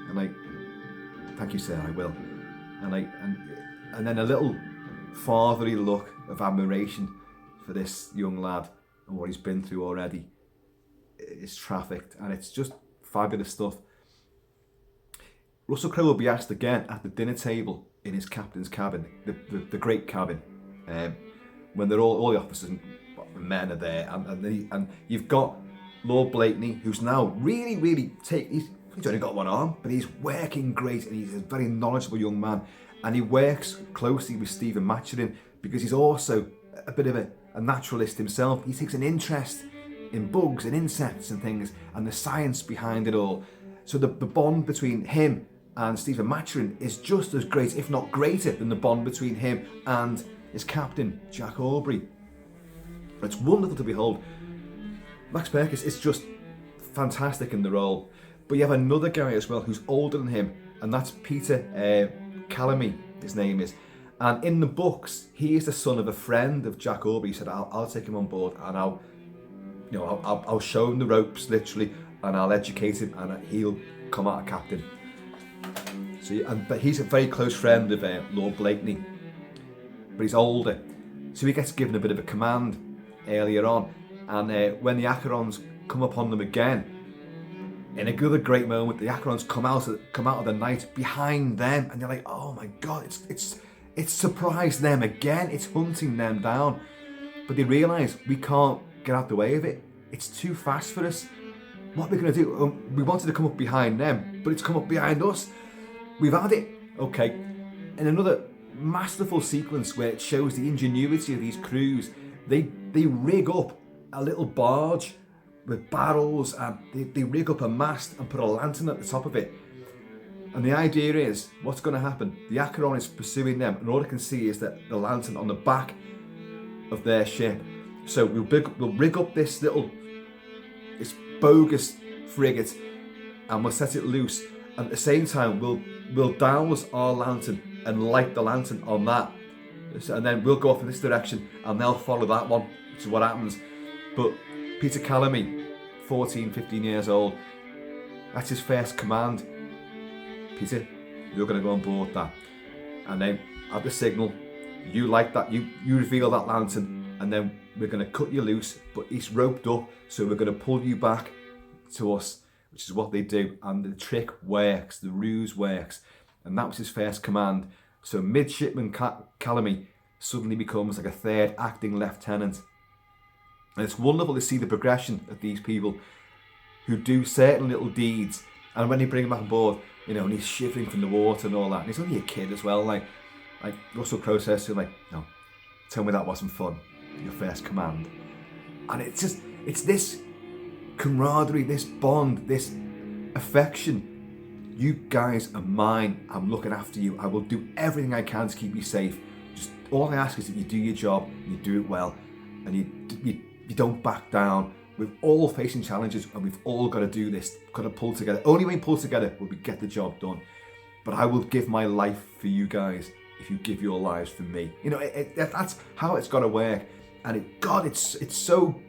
A: And I, "Thank you, sir, I will." And then a little fatherly look of admiration for this young lad and what he's been through already is trafficked, and it's just fabulous stuff. Russell Crowe will be asked again at the dinner table in his captain's cabin, the great cabin, when they're all the officers and men are there, and you've got Lord Blakeney, who's now really he's only got one arm, but he's working great, and he's a very knowledgeable young man, and he works closely with Stephen Maturin because he's also a bit of a naturalist himself. He takes an interest in bugs and insects and things and the science behind it all. So the bond between him and Stephen Maturin is just as great, if not greater, than the bond between him and his captain, Jack Aubrey. It's wonderful to behold. Max Perkins is just fantastic in the role. But you have another guy as well who's older than him, and that's Peter Calamy, his name is. And in the books, he is the son of a friend of Jack Aubrey. He said, I'll take him on board, and I'll show him the ropes, literally, and I'll educate him, and he'll come out a captain. But he's a very close friend of Lord Blakeney, but he's older, so he gets given a bit of a command earlier on. And when the Acherons come upon them again, in another great moment, the Acherons come out of the night behind them, and you're like, oh my god, it's surprised them again. It's hunting them down, but they realise we can't get out the way of it. It's too fast for us. What are we going to do? We wanted to come up behind them, but it's come up behind us. We've had it. Okay. In another masterful sequence where it shows the ingenuity of these crews, they rig up a little barge with barrels, and they rig up a mast and put a lantern at the top of it. And the idea is, what's going to happen? The Acheron is pursuing them, and all they can see is that the lantern on the back of their ship. So we'll rig up this bogus frigate, and we'll set it loose. And at the same time, we'll douse our lantern and light the lantern on that. And then we'll go off in this direction, and they'll follow that one, which is what happens. But Peter Calamy, 14, 15 years old, that's his first command. Peter, you're going to go on board that. And then at the signal, you light that, you reveal that lantern, and then we're going to cut you loose, but it's roped up, so we're going to pull you back to us, which is what they do. And the trick works, the ruse works. And that was his first command. So Midshipman Calamy suddenly becomes like a third acting lieutenant. And it's wonderful to see the progression of these people who do certain little deeds, and when they bring him back on board, and he's shivering from the water and all that, and he's only a kid as well, like Russell Crowe says to him, no, tell me that wasn't fun, your first command. And it's this camaraderie, this bond, this affection. You guys are mine, I'm looking after you, I will do everything I can to keep you safe. Just all I ask is that you do your job, you do it well, and you don't back down. We're all facing challenges, and we've all got to do this, got to pull together. Only way we pull together will we get the job done. But I will give my life for you guys if you give your lives for me. That's how it's got to work. And it's so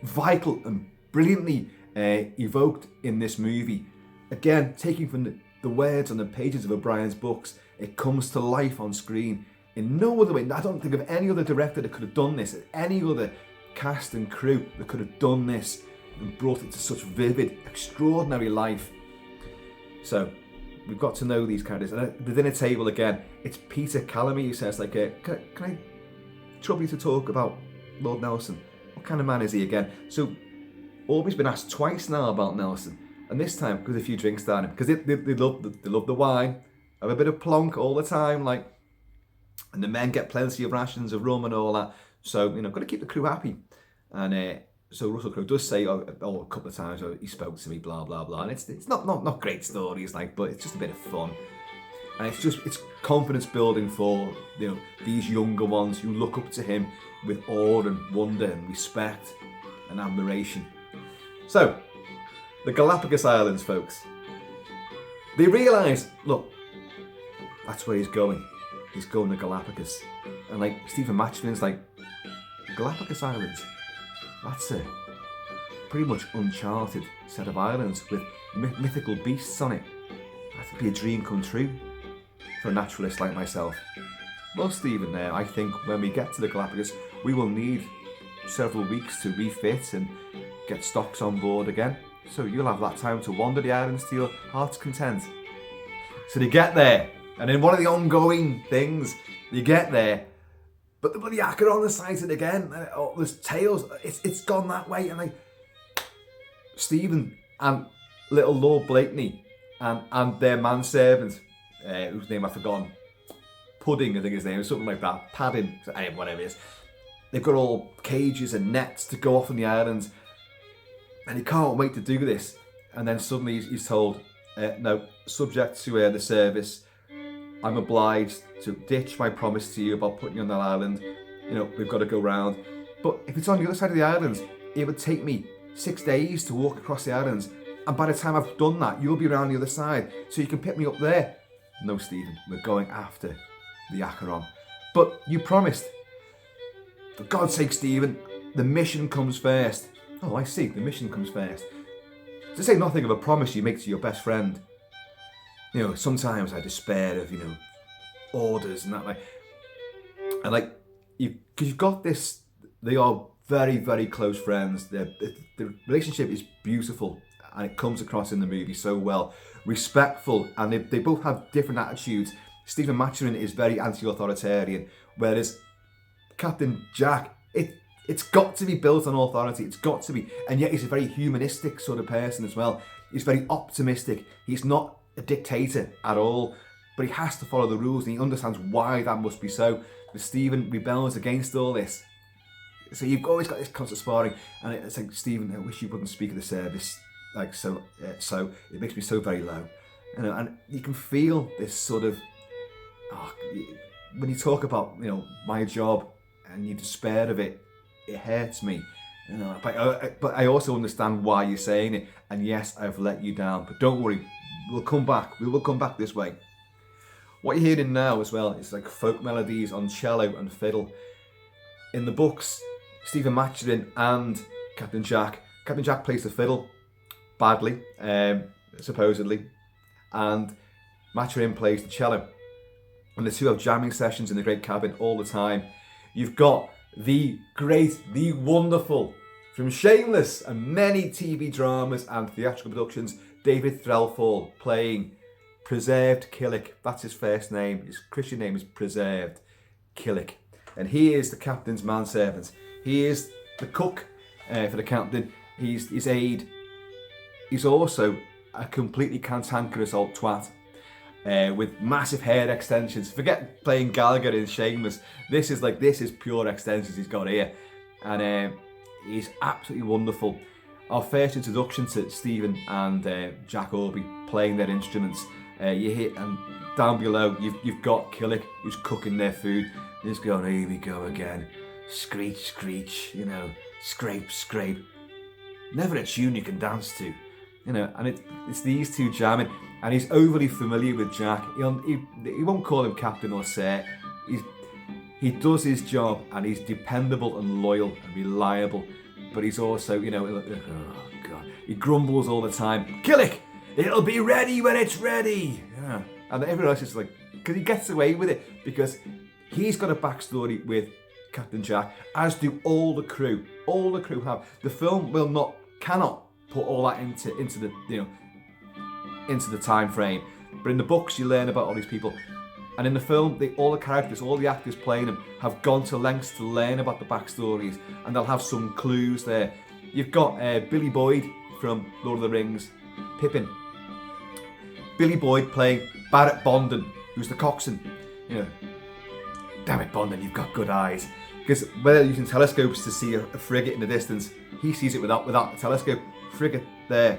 A: vital and brilliantly evoked in this movie. Again, taking from the words on the pages of O'Brien's books, it comes to life on screen in no other way. I don't think of any other director that could have done this, any other cast and crew that could have done this and brought it to such vivid, extraordinary life. So we've got to know these characters. And at the dinner table again, it's Peter Calamy who says, can I trouble you to talk about Lord Nelson? What kind of man is he again? So Aubrey's been asked twice now about Nelson, and this time because a few drinks down him, because they love the wine, have a bit of plonk all the time, and the men get plenty of rations of rum and all that. So, got to keep the crew happy. And so Russell Crowe does say a couple of times, he spoke to me, blah, blah, blah. And it's not great stories, but it's just a bit of fun. And it's confidence building for these younger ones who look up to him with awe and wonder and respect and admiration. So, the Galapagos Islands, folks. They realise, look, that's where he's going. He's going to Galapagos. And like Stephen Matchman's like, Galapagos Islands, that's a pretty much uncharted set of islands with mythical beasts on it. That'd be a dream come true for a naturalist like myself. Well, Stephen, I think when we get to the Galapagos, we will need several weeks to refit and get stocks on board again. So you'll have that time to wander the islands to your heart's content. So they get there, and in one of the ongoing things, you get there, but the bloody Acheron is sighted again. Oh, there's tales. It's gone that way, and like Stephen and little Lord Blakeney and their manservant, whose name I've forgotten, Pudding, I think his name is, something like that, Padding, whatever it is. They've got all cages and nets to go off on the islands, and he can't wait to do this. And then suddenly he's told, no, subject to the service, I'm obliged to ditch my promise to you about putting you on that island. We've got to go round. But if it's on the other side of the islands, it would take me 6 days to walk across the islands. And by the time I've done that, you'll be around the other side, so you can pick me up there. No, Stephen, we're going after the Acheron. But you promised. For God's sake, Stephen, the mission comes first. Oh, I see, the mission comes first. To say nothing of a promise you make to your best friend. Sometimes I despair of, orders and that, like. And like, because you've got this, they are very, very close friends. The relationship is beautiful, and it comes across in the movie so well. Respectful, and they both have different attitudes. Stephen Matchman is very anti-authoritarian, whereas Captain Jack, it's got to be built on authority, it's got to be, and yet he's a very humanistic sort of person as well. He's very optimistic. He's not a dictator at all, but he has to follow the rules, and he understands why that must be so. But Stephen rebels against all this. So you've always got this constant sparring, and it's like, Stephen, I wish you wouldn't speak of the service like so. So it makes me so very low, and you can feel this sort of when you talk about my job and you despair of it. It hurts me, but I also understand why you're saying it. And yes, I've let you down, but don't worry, we'll come back. We will come back this way. What you're hearing now as well is like folk melodies on cello and fiddle. In the books, Stephen Matchman and Captain Jack plays the fiddle badly, supposedly, and Matchman plays the cello. And the two have jamming sessions in the great cabin all the time. You've got the great, the wonderful, from Shameless and many TV dramas and theatrical productions, David Threlfall playing Preserved Killick. That's his first name. His Christian name is Preserved Killick. And he is the captain's manservant. He is the cook for the captain. He's his aide. He's also a completely cantankerous old twat. With massive hair extensions. Forget playing Gallagher in Shameless. This is pure extensions he's got here, and he's absolutely wonderful. Our first introduction to Stephen and Jack Aubrey playing their instruments. You hear, and down below you've got Killick who's cooking their food. He's going, here we go again, screech screech, scrape scrape. Never a tune you can dance to. And it's these two jamming, and he's overly familiar with Jack. He won't call him captain or sir. He does his job, and he's dependable and loyal and reliable. But he's also, oh God, he grumbles all the time. Killick, it'll be ready when it's ready. Yeah. And everyone else is like, because he gets away with it because he's got a backstory with Captain Jack, as do all the crew. All the crew have. The film cannot put all that into the time frame, but in the books you learn about all these people, and in the film all the characters, all the actors playing them have gone to lengths to learn about the backstories, and they'll have some clues there. You've got Billy Boyd from Lord of the Rings, Pippin. Billy Boyd playing Barrett Bondon, who's the coxswain. Damn it, Bondon, you've got good eyes. Because when they're using telescopes to see a frigate in the distance, he sees it without the telescope. Frigate there,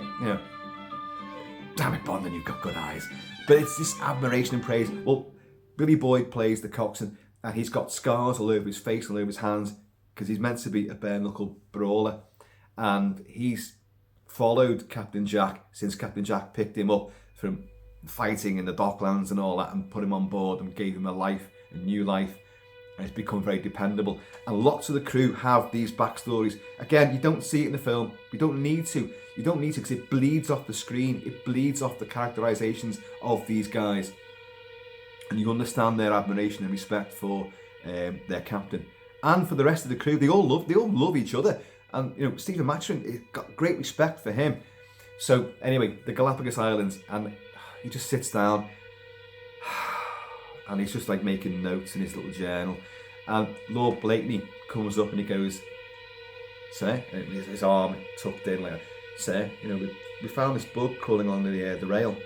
A: Damn it, Bondon, you've got good eyes. But it's this admiration and praise. Well, Billy Boyd plays the coxswain, and he's got scars all over his face, all over his hands, because he's meant to be a bare-knuckle brawler. And he's followed Captain Jack since Captain Jack picked him up from fighting in the docklands and all that, and put him on board and gave him a new life. And it's become very dependable. And lots of the crew have these backstories. Again, you don't see it in the film. You don't need to. You don't need to, because it bleeds off the screen. It bleeds off the characterizations of these guys. And you understand their admiration and respect for their captain. And for the rest of the crew, they all love each other. And you know, Stephen Maturin got great respect for him. So anyway, the Galapagos Islands, and he just sits down and he's just like making notes in his little journal. And Lord Blakeney comes up and he goes, "Sir," and his arm tucked in like, "Sir, you know, we found this bug crawling on the rail.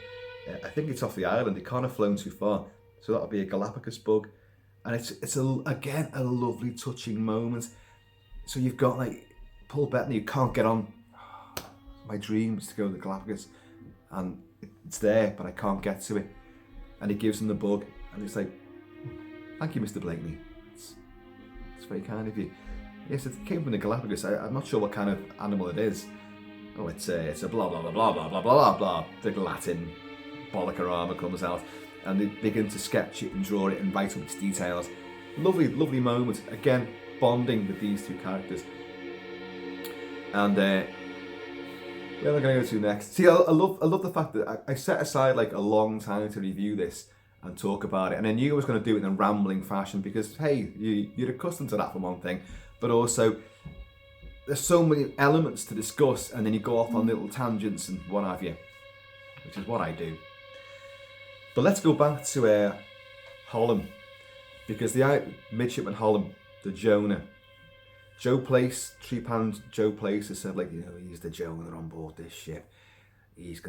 A: I think it's off the island. It can't have flown too far, so that'll be a Galapagos bug." And it's again a lovely, touching moment. So you've got like Paul Bettany, who can't get on. My dream is to go to the Galapagos, and it's there, but I can't get to it. And he gives him the bug, and it's like, "Thank you, Mr. Blakeney. It's very kind of you." Yes, it came from the Galapagos. I'm not sure what kind of animal it is. Oh, it's a blah blah blah blah blah blah blah blah. The Latin bollicorama comes out, and they begin to sketch it and draw it and write up its details. Lovely, lovely moment. Again, bonding with these two characters. And where am I going to go to next? See, I love the fact that I set aside like a long time to review this and talk about it, and I knew I was going to do it in a rambling fashion because, hey, you're accustomed to that for one thing, but also there's so many elements to discuss, and then you go off on little tangents and what have you, which is what I do. But let's go back to Hollom, because the Midshipman Hollom, the Jonah, Joe Place, Treepan Joe Place has said, like, you know, he's the Jonah on board this ship. He's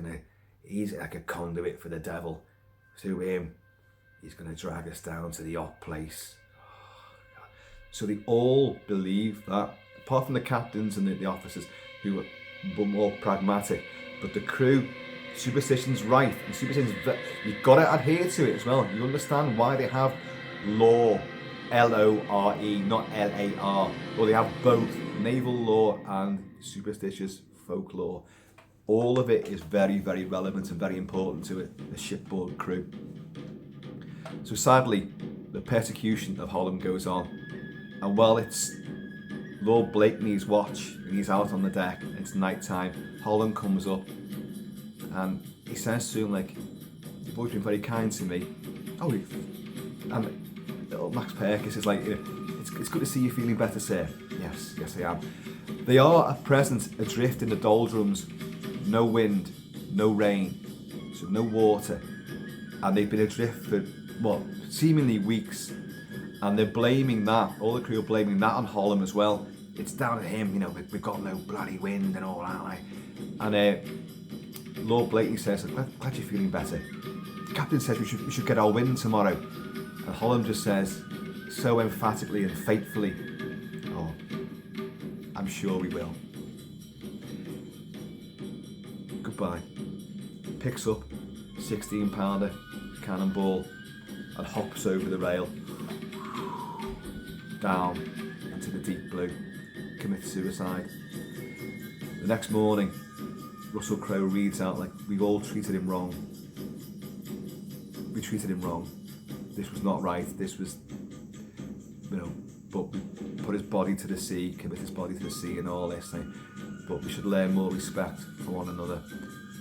A: like a conduit for the devil. Through him, he's gonna drag us down to the yacht place. Oh, so they all believe that, apart from the captains and the officers who were more pragmatic, but the crew, superstition's rife, and superstition's, you've got to adhere to it as well. You understand why they have law, L-O-R-E, not L-A-R, or they have both naval law and superstitious folklore. All of it is very, very relevant and very important to a shipboard crew. So sadly, the persecution of Hollom goes on, and while it's Lord Blakeney's watch and he's out on the deck, it's night time, Hollom comes up and he says to him, like, "You've always been very kind to me." Oh, and little Max Perkins is like, it's good to see you feeling better, sir." Yes, I am." They are at present adrift in the doldrums, no wind, no rain, so no water, and they've been adrift for, seemingly weeks, and they're blaming that, all the crew are blaming that on Hollom as well. It's down to him, you know, we've got no bloody wind and all that, like. And Lord says, "Glad you're feeling better. The captain says we should get our wind tomorrow." And Hollom just says, so emphatically and fatefully, "Oh, I'm sure we will. Goodbye." Picks up 16-pounder cannonball and hops over the rail, down into the deep blue, commits suicide. The next morning, Russell Crowe reads out, like, "We all treated him wrong. We treated him wrong. This was not right. This was, you know, but we put his body to the sea, commit his body to the sea and all this thing. But we should learn more respect for one another."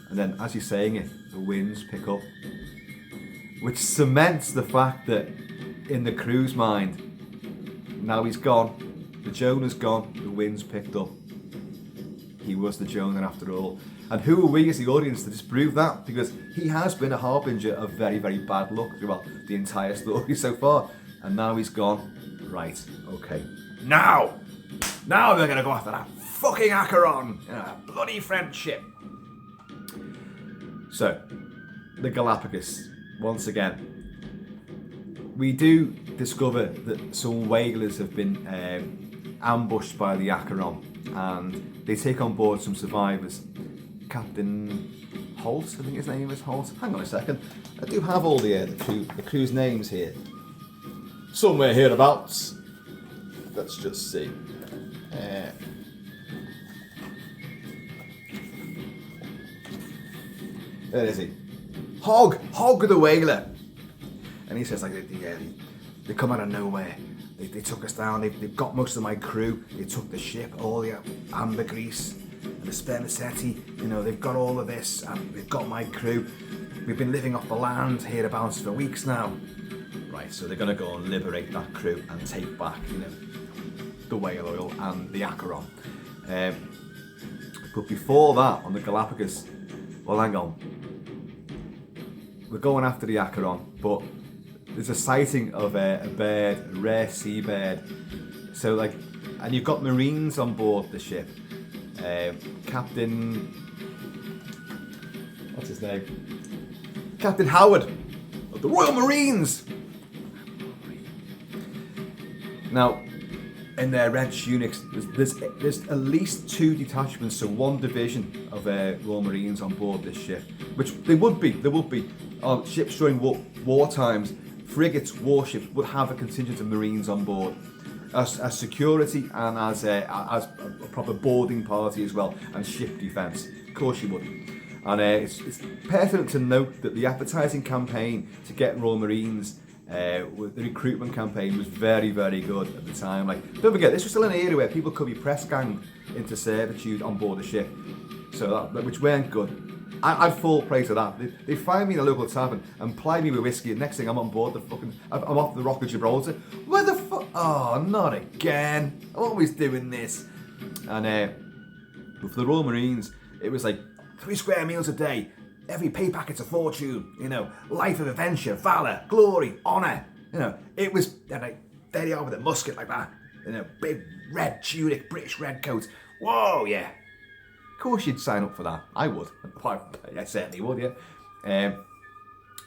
A: And then as he's saying it, the winds pick up, which cements the fact that in the crew's mind, now he's gone, the Jonah's gone, the winds picked up. He was the Jonah after all. And who are we as the audience to disprove that? Because he has been a harbinger of very, very bad luck throughout the entire story so far. And now he's gone. Right, okay. Now they're going to go after that fucking Acheron. Bloody French ship. So, the Galapagos, once again. We do discover that some whalers have been ambushed by the Acheron, and they take on board some survivors. Captain Holt, I think his name is Holt. Hang on a second. I do have all the crew's names here. Somewhere hereabouts. Let's just see. There is he. Hog the whaler. And he says like, they come out of nowhere. They took us down. They've got most of my crew. They took the ship, all the ambergris and the spermaceti. You know, they've got all of this, and they've got my crew. We've been living off the land hereabouts for weeks now. Right, so they're gonna go and liberate that crew and take back, you know, the whale oil and the Acheron. But before that, on the Galapagos, well, hang on. We're going after the Acheron, but there's a sighting of a bird, a rare seabird. So like, and you've got Marines on board the ship. Captain, what's his name? Captain Howard of the Royal Marines. Now, in their red tunics, there's at least 2 detachments, so 1 division of Royal Marines on board this ship, which there would be. Ships during war times, frigates, warships would have a contingent of Marines on board as security and as a proper boarding party as well, and ship defence. Of course you would. And it's pertinent to note that the advertising campaign to get Royal Marines, with the recruitment campaign, was very, very good at the time. Like, don't forget, this was still an era where people could be press ganged into servitude on board a ship, so which weren't good. I'd fall prey to that. They find me in a local tavern and ply me with whiskey, and next thing I'm on board I'm off the Rock of Gibraltar. Where the fuck? Oh, not again. I'm always doing this. And for the Royal Marines, it was like 3 square meals a day, every pay packet's a fortune, you know, life of adventure, valour, glory, honour, you know. It was, and like, there they are with a musket like that, you know, big red tunic, British red coats. Whoa, yeah. Of course you'd sign up for that. I would. I certainly would, yeah.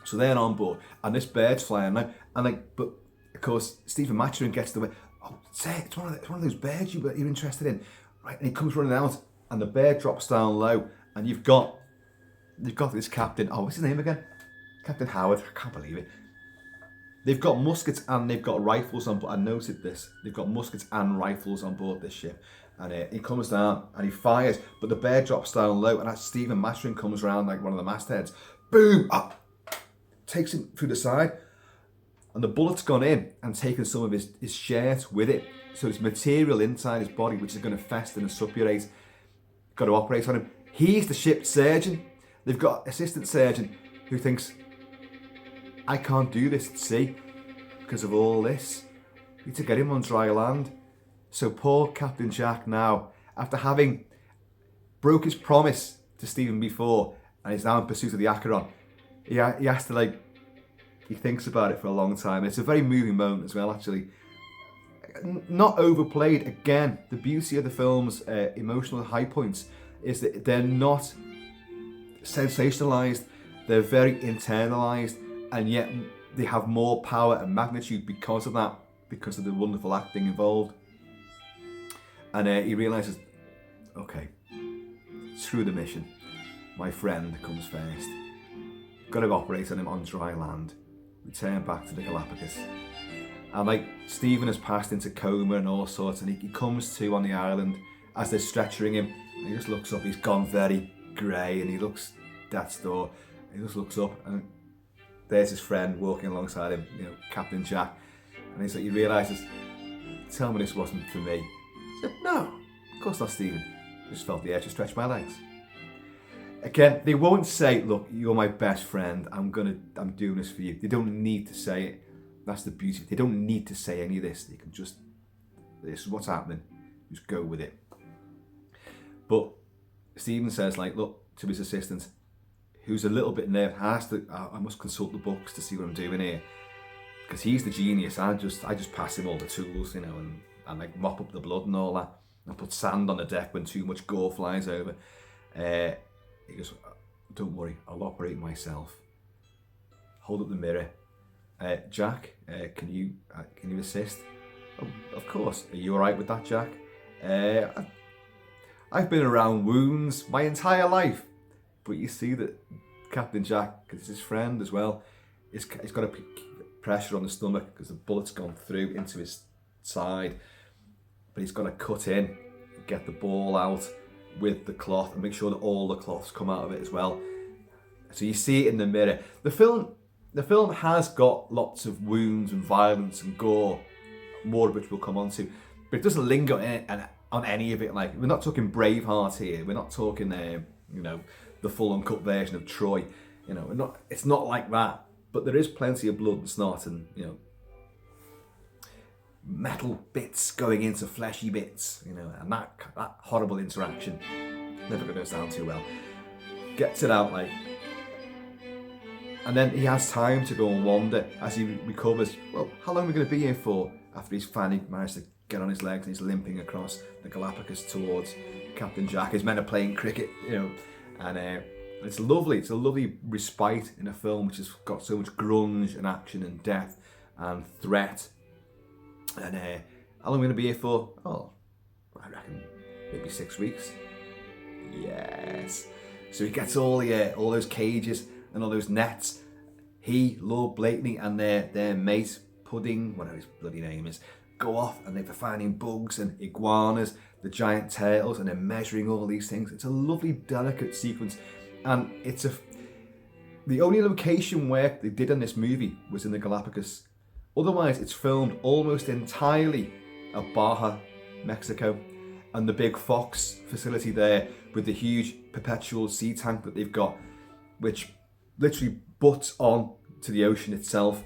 A: So they're on board, and this bird's flying now, and like, but of course Stephen Maturin gets the way. Oh, say it's one of those birds you're interested in, right? And he comes running out, and the bird drops down low, and you've got this captain. Oh, what's his name again? Captain Howard. I can't believe it. They've got muskets and they've got rifles on board. I noted this. They've got muskets and rifles on board this ship. And he comes down and he fires, but the bird drops down low, and as Stephen Maturin comes around like one of the mastheads, boom, up, takes him through the side, and the bullet's gone in and taken some of his shirt with it. So there's material inside his body which is going to fester and suppurate. Got to operate on him. He's the ship's surgeon. They've got assistant surgeon who thinks, I can't do this at sea because of all this. We need to get him on dry land. So poor Captain Jack now, after having broke his promise to Stephen before, and he's now in pursuit of the Acheron, he has to, like, he thinks about it for a long time. It's a very moving moment as well, actually. Not overplayed. Again, the beauty of the film's emotional high points is that they're not sensationalized, they're very internalized, and yet they have more power and magnitude because of that, because of the wonderful acting involved. And he realises, okay, screw the mission. My friend comes first. Got to operate on him on dry land. Return back to the Galapagos. And like, Stephen has passed into coma and all sorts, and he comes to on the island as they're stretchering him. And he just looks up, he's gone very grey, and he looks death's door. He just looks up, and there's his friend walking alongside him, you know, Captain Jack. And he's like, he realises, tell me this wasn't for me. He said, no, of course not, Stephen. I just felt the urge to stretch my legs. Again, they won't say, look, you're my best friend, I'm doing this for you. They don't need to say it. That's the beauty. They don't need to say any of this. They can just, this is what's happening. Just go with it. But Stephen says, like, look, to his assistant, who's a little bit nervous, I must consult the books to see what I'm doing here. Because he's the genius. I just pass him all the tools, you know, and like mop up the blood and all that. And put sand on the deck when too much gore flies over. He goes, don't worry, I'll operate myself. Hold up the mirror. Jack, can you assist? Oh, of course. Are you all right with that, Jack? I've been around wounds my entire life. But you see that Captain Jack, because it's his friend as well, he's got a pressure on the stomach because the bullet's gone through into his side. But he's got to cut in, get the ball out with the cloth and make sure that all the cloths come out of it as well. So you see it in the mirror. The film has got lots of wounds and violence and gore, more of which we'll come on to, but it doesn't linger on any of it. Like, we're not talking Braveheart here. We're not talking, the full uncut version of Troy. It's not like that. But there is plenty of blood and snot and, metal bits going into fleshy bits, and that horrible interaction never goes down too well. Gets it out, like, and then he has time to go and wander as he recovers. Well, how long are we going to be here for? After he's finally managed to get on his legs and he's limping across the Galapagos towards Captain Jack. His men are playing cricket, and it's lovely. It's a lovely respite in a film which has got so much grunge and action and death and threat. And how long are we going to be here for? Oh, I reckon maybe 6 weeks. Yes. So he gets all those cages and all those nets. He, Lord Blakeney, and their mate Pudding, whatever his bloody name is, go off and they're finding bugs and iguanas, the giant turtles, and they're measuring all these things. It's a lovely, delicate sequence, and the only location work they did on this movie was in the Galapagos. Otherwise, it's filmed almost entirely at Baja, Mexico, and the big Fox facility there with the huge perpetual sea tank that they've got, which literally butts on to the ocean itself.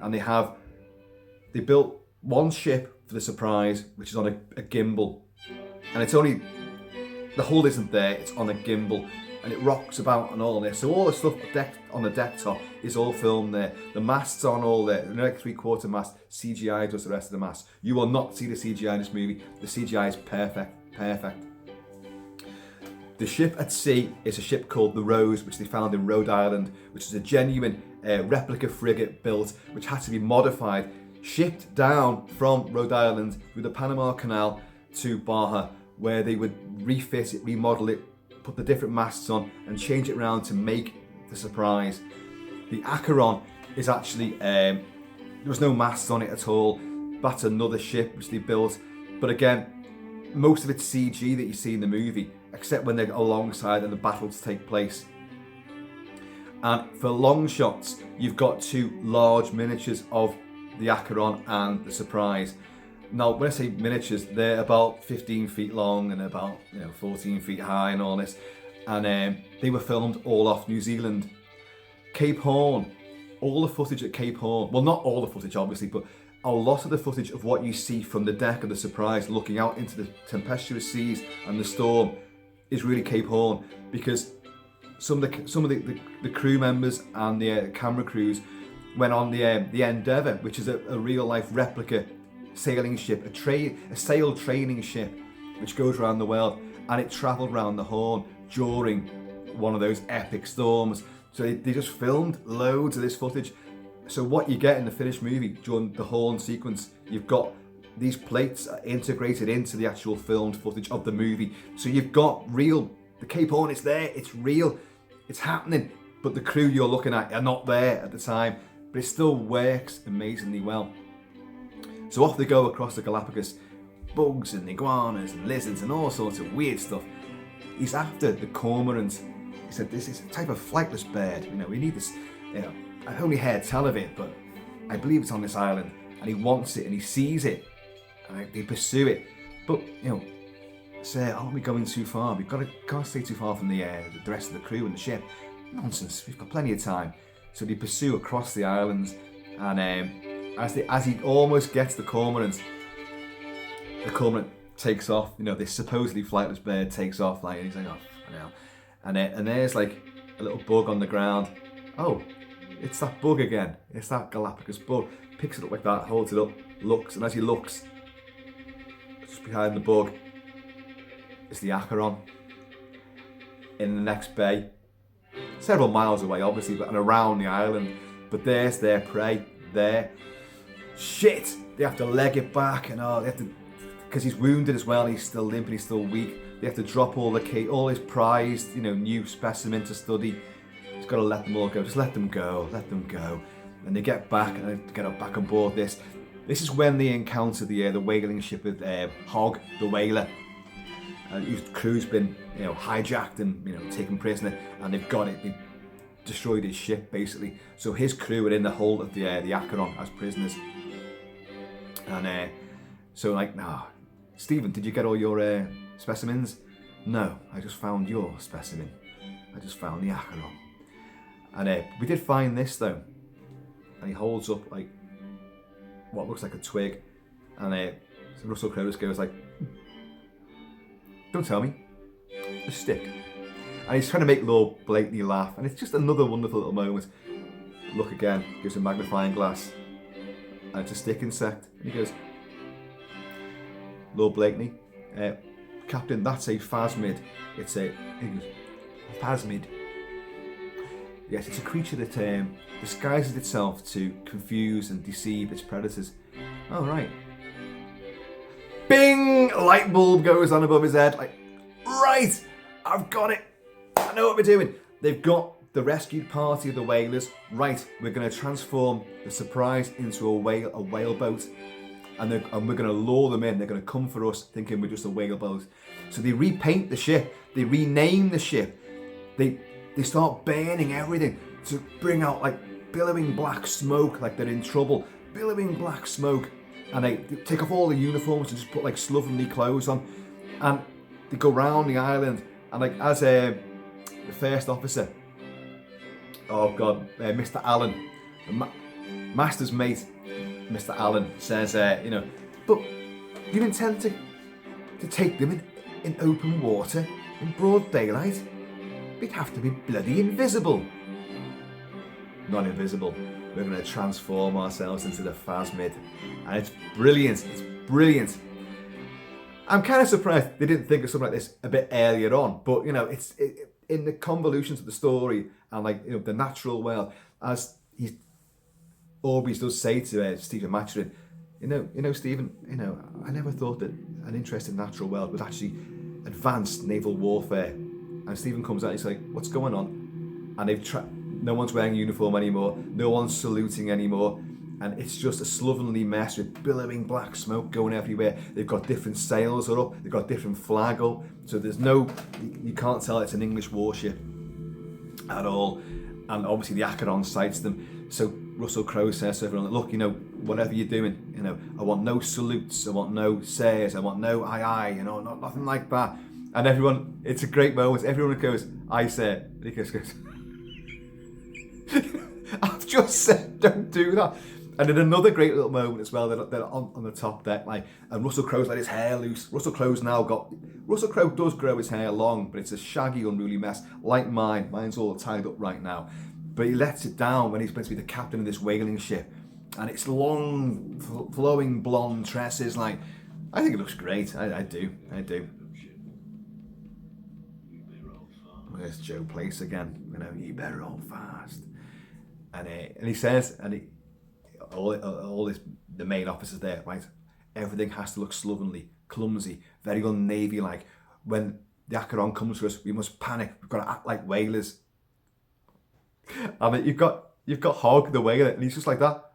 A: And they built one ship for the Surprise, which is on a gimbal, and it's only, the hull isn't there, it's on a gimbal, and it rocks about and all this. So all the stuff on the deck top is all filmed there. The masts on all there, like 3/4 mast, CGI does the rest of the mast. You will not see the CGI in this movie. The CGI is perfect. The ship at sea is a ship called the Ruse, which they found in Rhode Island, which is a genuine replica frigate built, which had to be modified, shipped down from Rhode Island through the Panama Canal to Baja, where they would refit it, remodel it, put the different masts on and change it around to make the Surprise. The Acheron is actually, there was no masts on it at all. That's another ship which they built. But again, most of it's CG that you see in the movie, except when they're alongside and the battles take place. And for long shots, you've got 2 large miniatures of the Acheron and the Surprise. Now, when I say miniatures, they're about 15 feet long and about 14 feet high and all this. And they were filmed all off New Zealand. Cape Horn, all the footage at Cape Horn, well, not all the footage obviously, but a lot of the footage of what you see from the deck of the Surprise looking out into the tempestuous seas and the storm is really Cape Horn, because some of the crew members and the camera crews went on the Endeavour, which is a real life replica sailing ship, a sail training ship which goes around the world, and it travelled around the Horn during one of those epic storms. So they just filmed loads of this footage. So what you get in the finished movie during the Horn sequence, you've got these plates integrated into the actual filmed footage of the movie. So you've got the Cape Horn is there, it's real, it's happening, but the crew you're looking at are not there at the time, but it still works amazingly well. So off they go across the Galapagos, bugs and iguanas and lizards and all sorts of weird stuff. He's after the cormorant. He said, this is a type of flightless bird, we need this, I've only heard tell of it, but I believe it's on this island, and he wants it and he sees it, and they pursue it. But, sir, aren't we going too far? Can't stay too far from the rest of the crew and the ship. Nonsense, we've got plenty of time. So they pursue across the islands, and as he almost gets the cormorant takes off. This supposedly flightless bird takes off, and he's like, oh, I know. And there's like a little bug on the ground. Oh, it's that bug again. It's that Galapagos bug. Picks it up like that, holds it up, looks, and as he looks, just behind the bug is the Acheron in the next bay, several miles away, obviously, and around the island. But there's their prey there. Shit! They have to leg it back, and they have to, because he's wounded as well. He's still limp and he's still weak. They have to drop all his prized, new specimen to study. He's got to let them all go. Just let them go. Let them go. And they get back and they get back on board this. This is when they encounter the whaling ship with Hogg, the whaler, whose crew's been hijacked and taken prisoner, and they've got it. They destroyed his ship basically. So his crew are in the hold of the Acheron as prisoners. And so like, nah, Stephen, did you get all your specimens? No, I just found your specimen. I just found the Acheron. And we did find this though. And he holds up like what looks like a twig, and so Russell Crowe just goes like, "Don't tell me, a stick." And he's trying to make Lord Blakeney laugh, and it's just another wonderful little moment. Look again, gives him a magnifying glass, and it's a stick insect. And he goes, "Lord Blakeney, Captain, that's a phasmid. It's a," he goes, "phasmid. Yes, it's a creature that disguises itself to confuse and deceive its predators." Oh, right. Bing! A light bulb goes on above his head. Like, right! I've got it. I know what we're doing. They've got the rescued party of the whalers. Right, we're going to transform the Surprise into a whale boat. And we're going to lure them in. They're going to come for us thinking we're just a whale boat. So they repaint the ship. They rename the ship. They start burning everything to bring out like billowing black smoke, like they're in trouble. Billowing black smoke. And they take off all the uniforms and just put like slovenly clothes on. And they go round the island. And like as the first officer, oh God, Mr. Allen, Master's mate, Mr. Allen says, "But you intend to take them in open water in broad daylight? We'd have to be bloody invisible." Not invisible. We're going to transform ourselves into the phasmid. And it's brilliant. It's brilliant. I'm kind of surprised they didn't think of something like this a bit earlier on. But, it's in the convolutions of the story and, like, the natural world, as Aubrey does say to Stephen Maturin, Stephen, I never thought that an interest in the natural world would actually advance naval warfare. And Stephen comes out and he's like, "What's going on?" And no one's wearing uniform anymore, no one's saluting anymore, and it's just a slovenly mess with billowing black smoke going everywhere. They've got different sails are up, they've got different flag up, so you can't tell it's an English warship at all. And obviously the Acheron sights them. So Russell Crowe says to everyone, "Look, whatever you're doing, I want no salutes, I want no sirs, I want no aye, nothing like that." And everyone, it's a great moment. Everyone goes, "I say," and he goes, "I've just said don't do that." And then another great little moment as well. They're on the top deck, like, and Russell Crowe's let his hair loose. Russell Crowe does grow his hair long, but it's a shaggy, unruly mess, like mine. Mine's all tied up right now. But he lets it down when he's meant to be the captain of this whaling ship, and it's long, flowing blonde tresses. Like, I think it looks great. I do. There's Joe Place again. You better hold fast. And he says, the main officers there, right? Everything has to look slovenly, clumsy, very un-navy like. When the Acheron comes to us, we must panic. We've got to act like whalers. And you've got Hogg, the whaler, and he's just like that.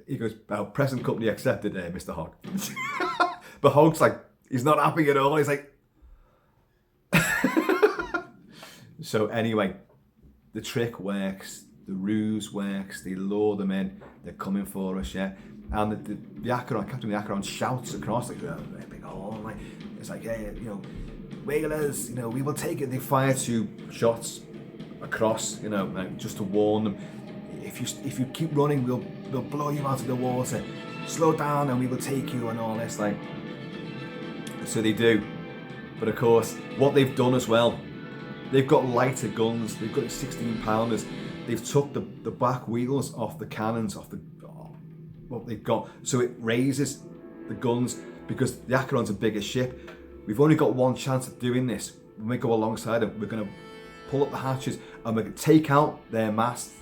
A: He goes, "Well, present company accepted, Mr. Hogg." But Hogg's like, he's not happy at all. He's like. So anyway, the trick works, the ruse works, they lure them in, they're coming for us, yeah. And the Acheron, Captain of the Acheron shouts across, like, big horn, like, it's like, "Hey, whalers, we will take it." They fire 2 shots across, like, just to warn them. If you keep running, we'll blow you out of the water. Slow down and we will take you, and all this, like. So they do. But of course, what they've done as well, they've got lighter guns. They've got 16-pounders. They've took the back wheels off the cannons, what they've got. So it raises the guns because the Acheron's a bigger ship. We've only got one chance of doing this. When we go alongside them, we're going to pull up the hatches and we're going to take out their masts.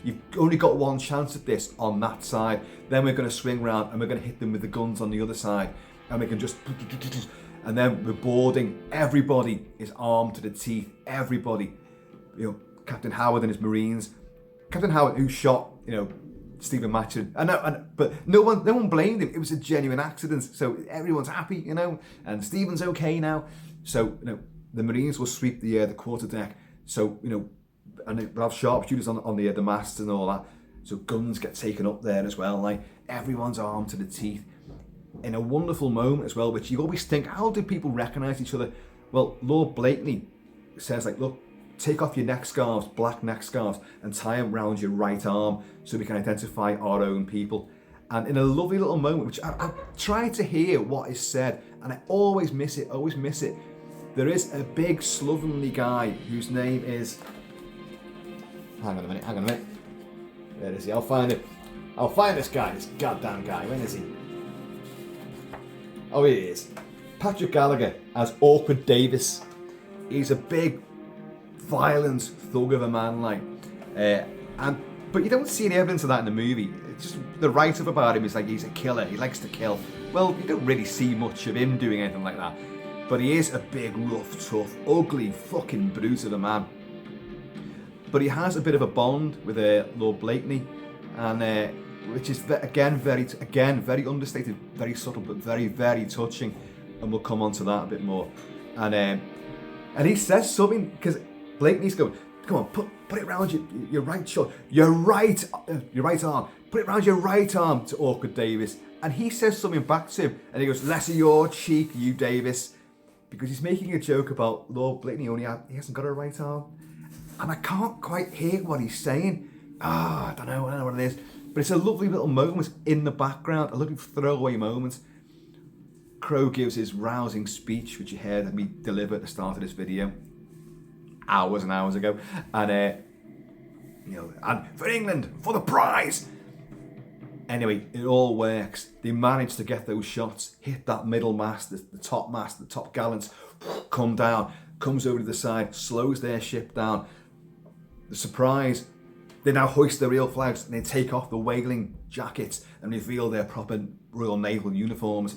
A: You've only got one chance at this on that side. Then we're going to swing round and we're going to hit them with the guns on the other side. And we can just... And then we're boarding. Everybody is armed to the teeth. Everybody. You know, Captain Howard and his Marines. Captain Howard, who shot, you know, Stephen Matchett. But no one blamed him. It was a genuine accident. So everyone's happy, you know, and Stephen's okay now. So, you know, the Marines will sweep the quarterdeck. So, you know, and they'll have sharpshooters on the masts and all that. So guns get taken up there as well. Like, everyone's armed to the teeth. In a wonderful moment as well, which you always think, how do people recognise each other? Well, Lord Blakeney says, like, look, take off your neck scarves, black neck scarves, and tie them round your right arm so we can identify our own people. And in a lovely little moment, which I try to hear what is said, and I always miss it, there is a big slovenly guy whose name is... Hang on a minute. Where is he? I'll find this guy, this goddamn guy. When is he? Oh, here he is. Patrick Gallagher as Awkward Davis. He's a big, violent thug of a man, like. But you don't see any evidence of that in the movie. It's just the write-up about him is like he's a killer. He likes to kill. Well, you don't really see much of him doing anything like that. But he is a big, rough, tough, ugly, fucking brute of a man. But he has a bit of a bond with Lord Blakeney, and which is again very understated, very subtle, but very, very touching. And we'll come on to that a bit more. And he says something, because Blakeney's going, come on, put it round your right shoulder, your right arm, put it round your right arm to Awkward Davis. And he says something back to him, and he goes, less of your cheek, you Davis, because he's making a joke about Lord Blakeney he hasn't got a right arm. And I can't quite hear what he's saying. I don't know what it is. But it's a lovely little moment in the background, a little throwaway moment. Crowe gives his rousing speech, which you heard me deliver at the start of this video, hours and hours ago. And, and for England, for the prize. Anyway, it all works. They manage to get those shots, hit that middle mast, the top gallants, come down, comes over to the side, slows their ship down. The surprise, they now hoist their real flags and they take off the whaling jackets and reveal their proper Royal Naval uniforms.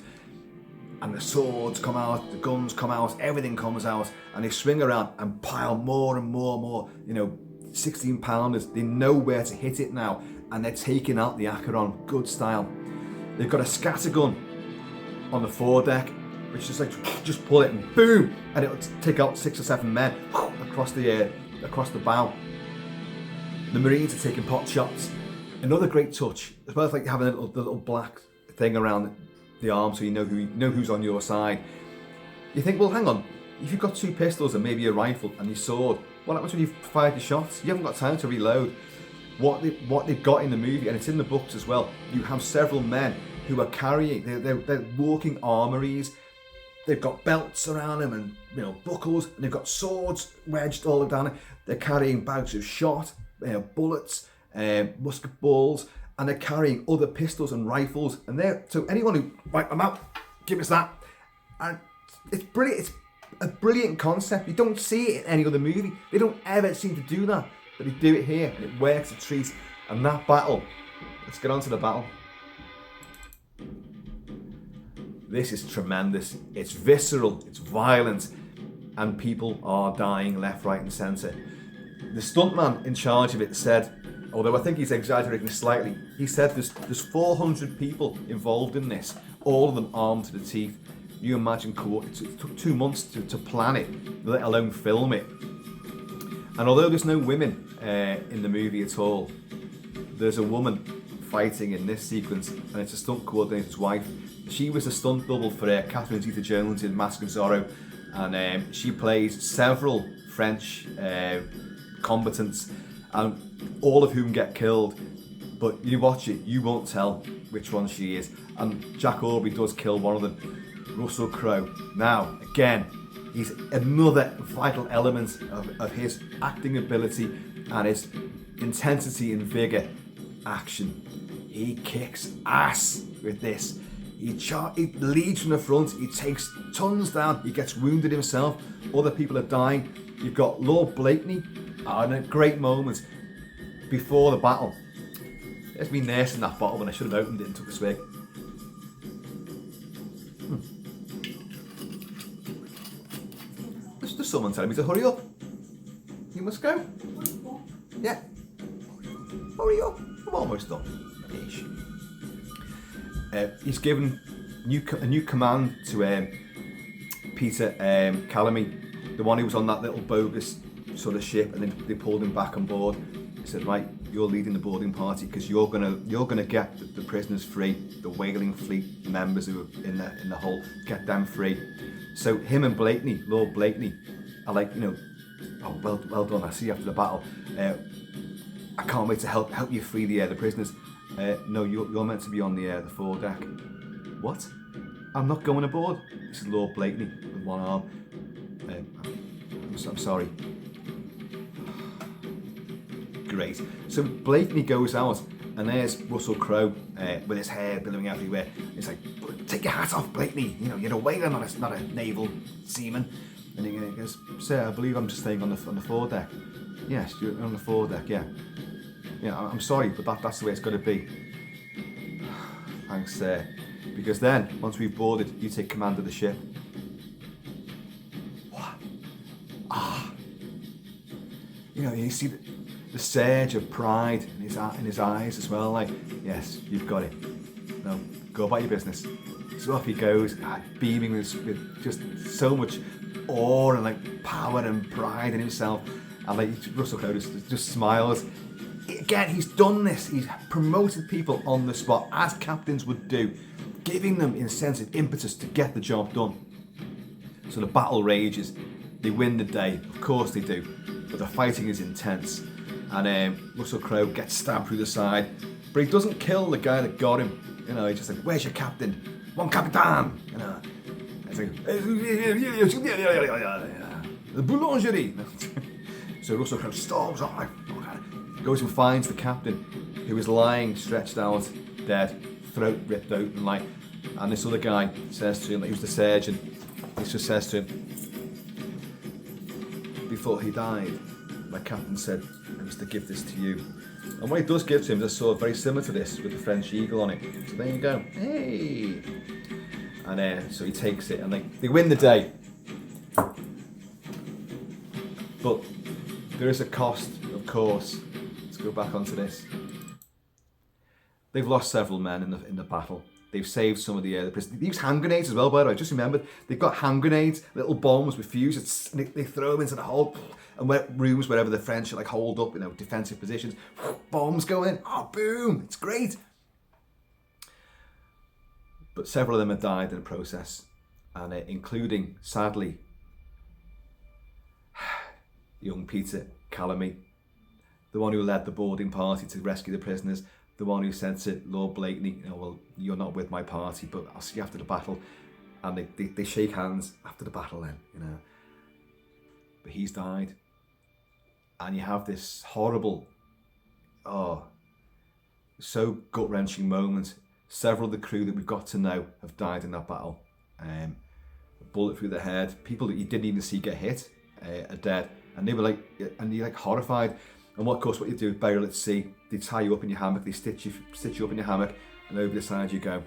A: And the swords come out, the guns come out, everything comes out, and they swing around and pile more and more, 16 pounders. They know where to hit it now, and they're taking out the Acheron, good style. They've got a scattergun on the foredeck, which is like, just pull it and boom, and it'll take out 6 or 7 men across the bow. The Marines are taking pot shots. Another great touch, as well as like having the little black thing around the arm so you know who's on your side. You think, well, hang on, if you've got 2 pistols and maybe a rifle and your sword, what happens when you've fired your shots? You haven't got time to reload. What they've got in the movie, and it's in the books as well, you have several men who are carrying, they're walking armories. They've got belts around them and buckles, and they've got swords wedged all down it. They're carrying bags of shot, bullets, musket balls, and they're carrying other pistols and rifles. And so anyone who, right, I'm out, give us that. And it's brilliant. It's a brilliant concept. You don't see it in any other movie. They don't ever seem to do that, but they do it here, and it works a treat. And that battle, let's get on to the battle. This is tremendous. It's visceral, it's violent, and people are dying left, right, and centre. The stuntman in charge of it said, although I think he's exaggerating slightly, he said there's 400 people involved in this, all of them armed to the teeth. You imagine, it took 2 months to plan it, let alone film it. And although there's no women in the movie at all, there's a woman fighting in this sequence, and it's a stunt coordinator's wife. She was a stunt double for Catherine Zeta-Jones in Mask of Zorro, and she plays several French combatants, and all of whom get killed. But you watch it, you won't tell which one she is. And Jack Aubrey does kill one of them, Russell Crowe. Now, again, he's another vital element of his acting ability and his intensity and vigour. Action. He kicks ass with this. He leads from the front, he takes tons down, he gets wounded himself, other people are dying. You've got Lord Blakeney in a great moment before the battle. There's me nursing that bottle when I should have opened it and took a swig. someone telling me to hurry up. You must go. Yeah. Hurry up. I'm almost done. Ish. He's given a new command to Peter Calamy, the one who was on that little bogus sort of ship, and then they pulled him back on board. He said, right, you're leading the boarding party because you're gonna get the prisoners free, the whaling fleet members who are in the hull, get them free. So him and Blakeney, Lord Blakeney, are like, you know, oh, well done. I see you after the battle. I can't wait to help you free the prisoners. No, you're meant to be on the foredeck. What? I'm not going aboard. This is Lord Blakeney with one arm. I'm sorry. Great. So Blakeney goes out, and there's Russell Crowe with his hair billowing everywhere. He's like, "Take your hat off, Blakeney. You know, you're a whaler, not a naval seaman." And he goes, "Sir, I believe I'm just staying on the foredeck." "Yes, you're on the foredeck. Yeah. Yeah, I'm sorry, but that's the way it's got to be." "Thanks, sir. Because then, once we've boarded, you take command of the ship." What? You know, you see the surge of pride in his eyes as well. Like, yes, you've got it. No, go about your business. So off he goes, beaming with just so much awe and like power and pride in himself. And like Russell Crowe just smiles. Again, he's done this. He's promoted people on the spot, as captains would do, giving them in a sense of impetus to get the job done. So the battle rages. They win the day. Of course they do. But the fighting is intense. And Russell Crowe gets stabbed through the side. But he doesn't kill the guy that got him. You know, he's just like, "Where's your captain? Mon capitan!" You know. It's like, "The boulangerie." So Russell Crowe storms off, goes and finds the captain, who is lying stretched out, dead, throat ripped open, and this other guy says to him, he was the surgeon, he just says to him, "Before he died, my captain said I was to give this to you." And what he does give to him is a sword very similar to this, with the French eagle on it. So there you go. Hey! And so he takes it, and they win the day. But there is a cost, of course. Let's go back onto this. They've lost several men in the battle. They've saved some of the prisoners. They use hand grenades as well, by the way. I just remembered. They've got hand grenades, little bombs with fuses. They throw them into the hole, and rooms wherever the French are holed up, defensive positions. Bombs go in. Oh, boom! It's great. But several of them have died in the process, and including, sadly, young Peter Calamy, the one who led the boarding party to rescue the prisoners, the one who said to Lord Blakeney, "Well, you're not with my party, but I'll see you after the battle." And they shake hands after the battle then, But he's died. And you have this horrible, so gut-wrenching moment. Several of the crew that we've got to know have died in that battle. A bullet through the head. People that you didn't even see get hit are dead. And they were you're horrified. And what you do is burial at sea. They tie you up in your hammock, they stitch you up in your hammock, and over the side you go.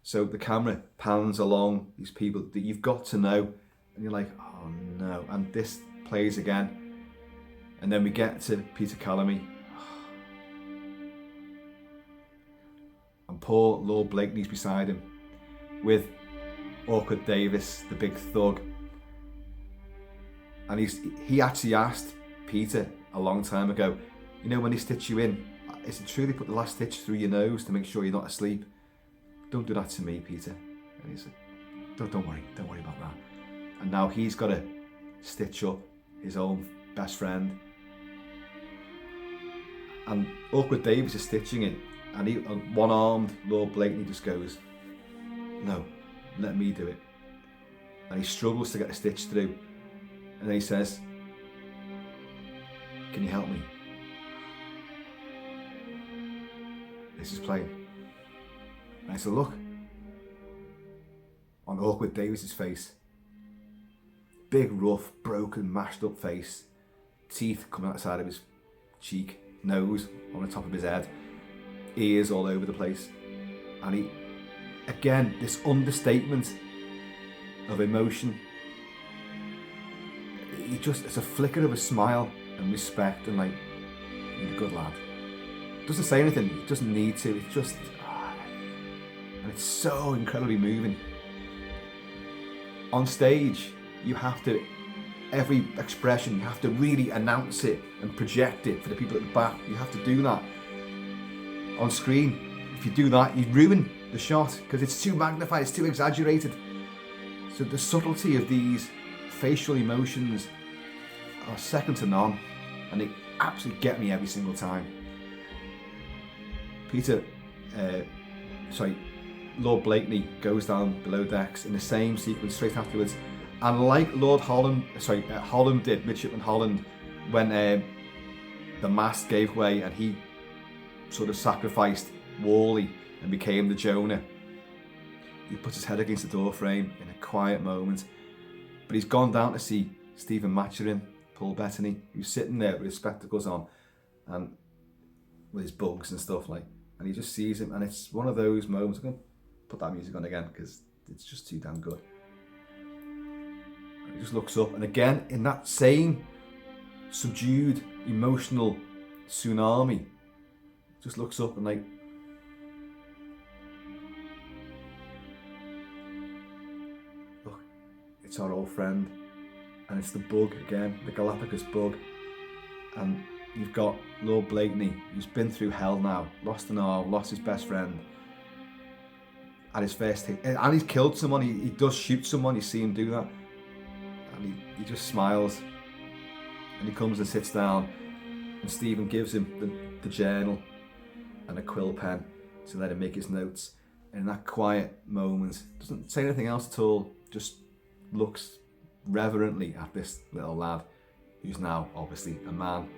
A: So the camera pans along these people that you've got to know, and you're like, oh no. And this plays again. And then we get to Peter Calamy. And poor Lord Blakeney's beside him, with Awkward Davis, the big thug. And he actually asked Peter a long time ago, when they stitch you in, is it true they put the last stitch through your nose to make sure you're not asleep? Don't do that to me, Peter. And he said, don't worry about that. And now he's got to stitch up his own best friend. And Awkward Davis is stitching it, and one-armed Lord Blakeney just goes, "No, let me do it." And he struggles to get the stitch through. And then he says, "Can you help me?" This is playing. And I said, look on Awkward Davis's face. Big, rough, broken, mashed up face. Teeth coming out the side of his cheek. Nose on the top of his head. Ears all over the place. And again, this understatement of emotion it's a flicker of a smile and respect, and like, you're a good lad. Doesn't say anything, it doesn't need to, it's just, and it's so incredibly moving. On stage, you have to, every expression, you have to really announce it and project it for the people at the back. You have to do that. On screen, if you do that, you ruin the shot because it's too magnified, it's too exaggerated. So the subtlety of these facial emotions are second to none, and they absolutely get me every single time. Lord Blakeney goes down below decks in the same sequence straight afterwards, and like Hollom did, Midshipman Hollom, when the mast gave way and he sort of sacrificed Worley and became the Jonah. He puts his head against the door frame in a quiet moment, but he's gone down to see Stephen Maturin, Paul Bettany, who's sitting there with his spectacles on and with his bugs and stuff like, and he just sees him, and it's one of those moments. I'm going to put that music on again because it's just too damn good. And he just looks up, and again in that same subdued emotional tsunami, just looks up and like, look, it's our old friend, and it's the bug again, the Galapagos bug. And you've got Lord Blakeney, who's been through hell now, lost an arm, lost his best friend at his first hit, and he's killed someone. He does shoot someone, you see him do that, and he just smiles, and he comes and sits down, and Stephen gives him the journal and a quill pen to let him make his notes. And in that quiet moment, doesn't say anything else at all, just looks reverently at this little lad who's now obviously a man.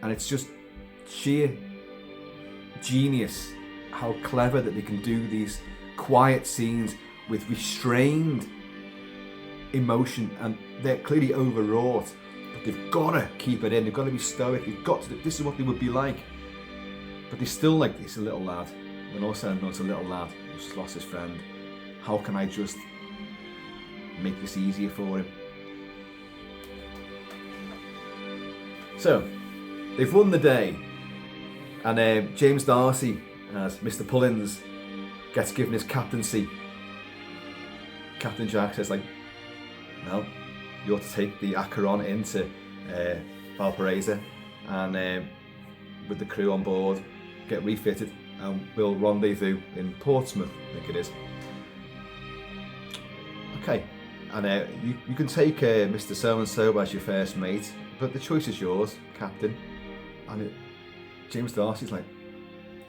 A: And it's just sheer genius how clever that they can do these quiet scenes with restrained emotion, and they're clearly overwrought, but they've got to keep it in, they've got to be stoic, they've got to, this is what they would be like, but they're still like, it's a little lad. When all said and done, it's a little lad who's just lost his friend. How can I just make this easier for him? So they've won the day, and James Darcy, as Mr. Pullins, gets given his captaincy. Captain Jack says, like, no, you're to take the Acheron into Valparaiso, and with the crew on board, get refitted, and we'll rendezvous in Portsmouth, I think it is. Okay, and you can take Mr. So-and-so as your first mate, but the choice is yours, Captain. And James Darcy's like,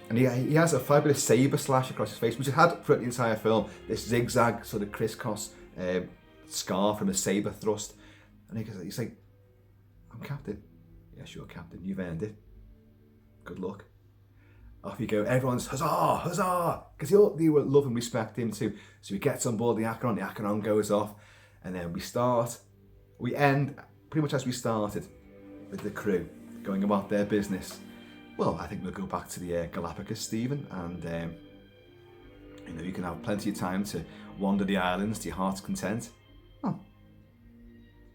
A: and he has a fabulous sabre slash across his face, which he had throughout the entire film, this zigzag sort of crisscross scar from a sabre thrust. And he's like, I'm Captain. Yes, you're Captain, you've earned it. Good luck. Off you go. Everyone's huzzah, huzzah, because they will love and respect him too. So he gets on board the Acheron goes off, and then we end pretty much as we started, with the crew going about their business. Well, I think we'll go back to the Galapagos, Stephen, and you can have plenty of time to wander the islands to your heart's content. Oh,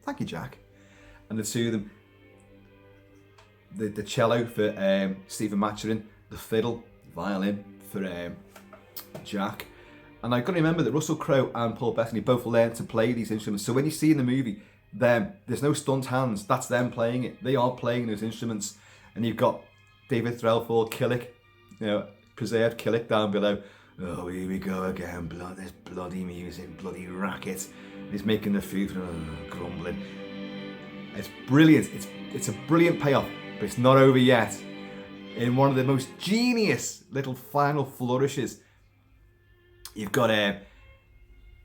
A: thank you, Jack. And the two of them, the cello for Stephen Maturin, the fiddle, violin for Jack. And I've got to remember that Russell Crowe and Paul Bettany both learned to play these instruments. So when you see in the movie them, there's no stunt hands, that's them playing it. They are playing those instruments. And you've got David Threlford, Killick, preserved Killick down below. Oh, here we go again, there's bloody music, bloody racket. He's making the food, grumbling. It's brilliant, it's a brilliant payoff, but it's not over yet. In one of the most genius little final flourishes, you've got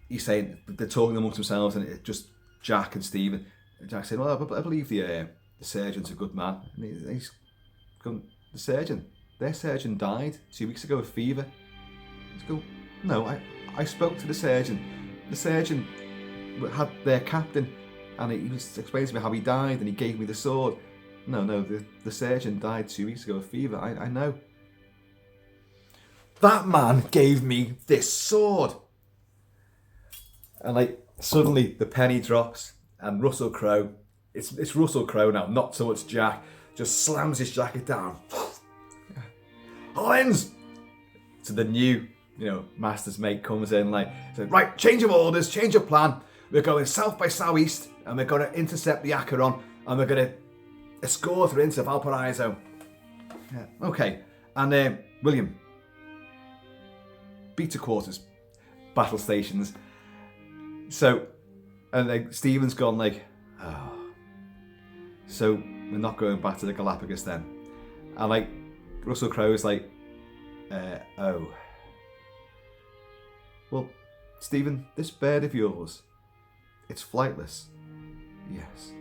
A: he's saying, they're talking amongst themselves, and it's just Jack and Stephen. And Jack saying, well, I believe the surgeon's a good man. And he's going, their surgeon died 2 weeks ago of fever. He's going, no, I spoke to the surgeon. The surgeon had their captain, and he was explaining to me how he died, and he gave me the sword. No, the surgeon died 2 weeks ago of fever. I know. That man gave me this sword. And suddenly the penny drops, And Russell Crowe, it's Russell Crowe now, not so much Jack, just slams his jacket down. Hollins! So the new, master's mate comes in like, says, right, change of orders, change of plan. We're going south by southeast, and we're going to intercept the Acheron, and we're going to escort her into Valparaiso. Yeah, okay. And William, beta quarters, battle stations. So, and like Stephen's gone like, oh, so we're not going back to the Galapagos then. And like Russell Crowe's like, oh, well, Stephen, this bird of yours, it's flightless. Yes.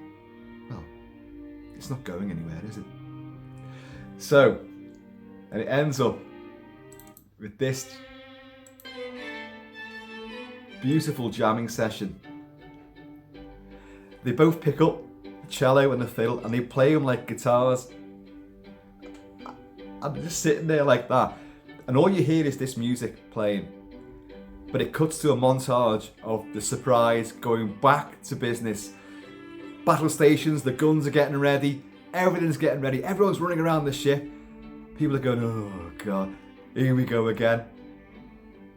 A: Well, it's not going anywhere, is it? So, and it ends up with this beautiful jamming session. They both pick up the cello and the fiddle and they play them like guitars. I'm just sitting there like that, and all you hear is this music playing. But it cuts to a montage of the surprise going back to business. Battle stations, the guns are getting ready, everything's getting ready, everyone's running around the ship. People are going, oh God, here we go again.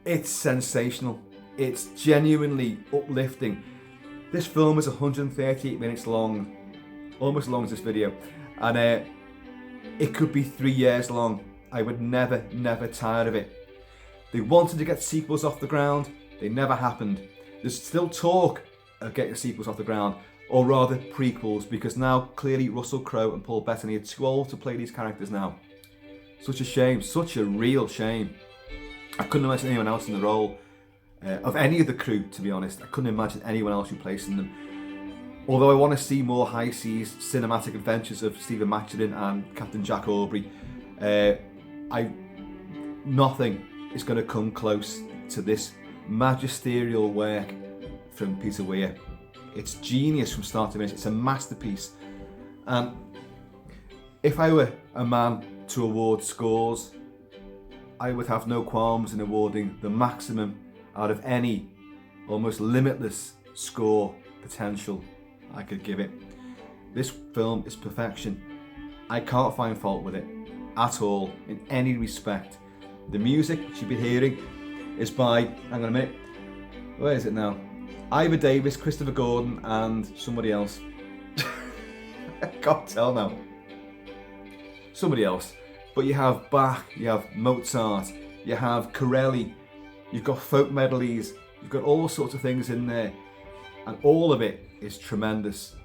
A: It's sensational. It's genuinely uplifting. This film is 138 minutes long, almost as long as this video. And it could be 3 years long. I would never tire of it. They wanted to get sequels off the ground. They never happened. There's still talk of getting sequels off the ground, or rather prequels, because now clearly Russell Crowe and Paul Bettany are too old to play these characters now. Such a shame, such a real shame. I couldn't imagine anyone else in the role of any of the crew, to be honest. I couldn't imagine anyone else replacing them. Although I want to see more high seas cinematic adventures of Stephen Maturin and Captain Jack Aubrey, nothing is going to come close to this magisterial work from Peter Weir. It's genius from start to finish. It's a masterpiece. And if I were a man to award scores, I would have no qualms in awarding the maximum out of any almost limitless score potential I could give it. This film is perfection. I can't find fault with it at all in any respect. The music which you've been hearing is by, hang on a minute, where is it now? Ivor Davis, Christopher Gordon and somebody else. I can't tell now. Somebody else. But you have Bach, you have Mozart, you have Corelli, you've got folk medleys, you've got all sorts of things in there, and all of it is tremendous.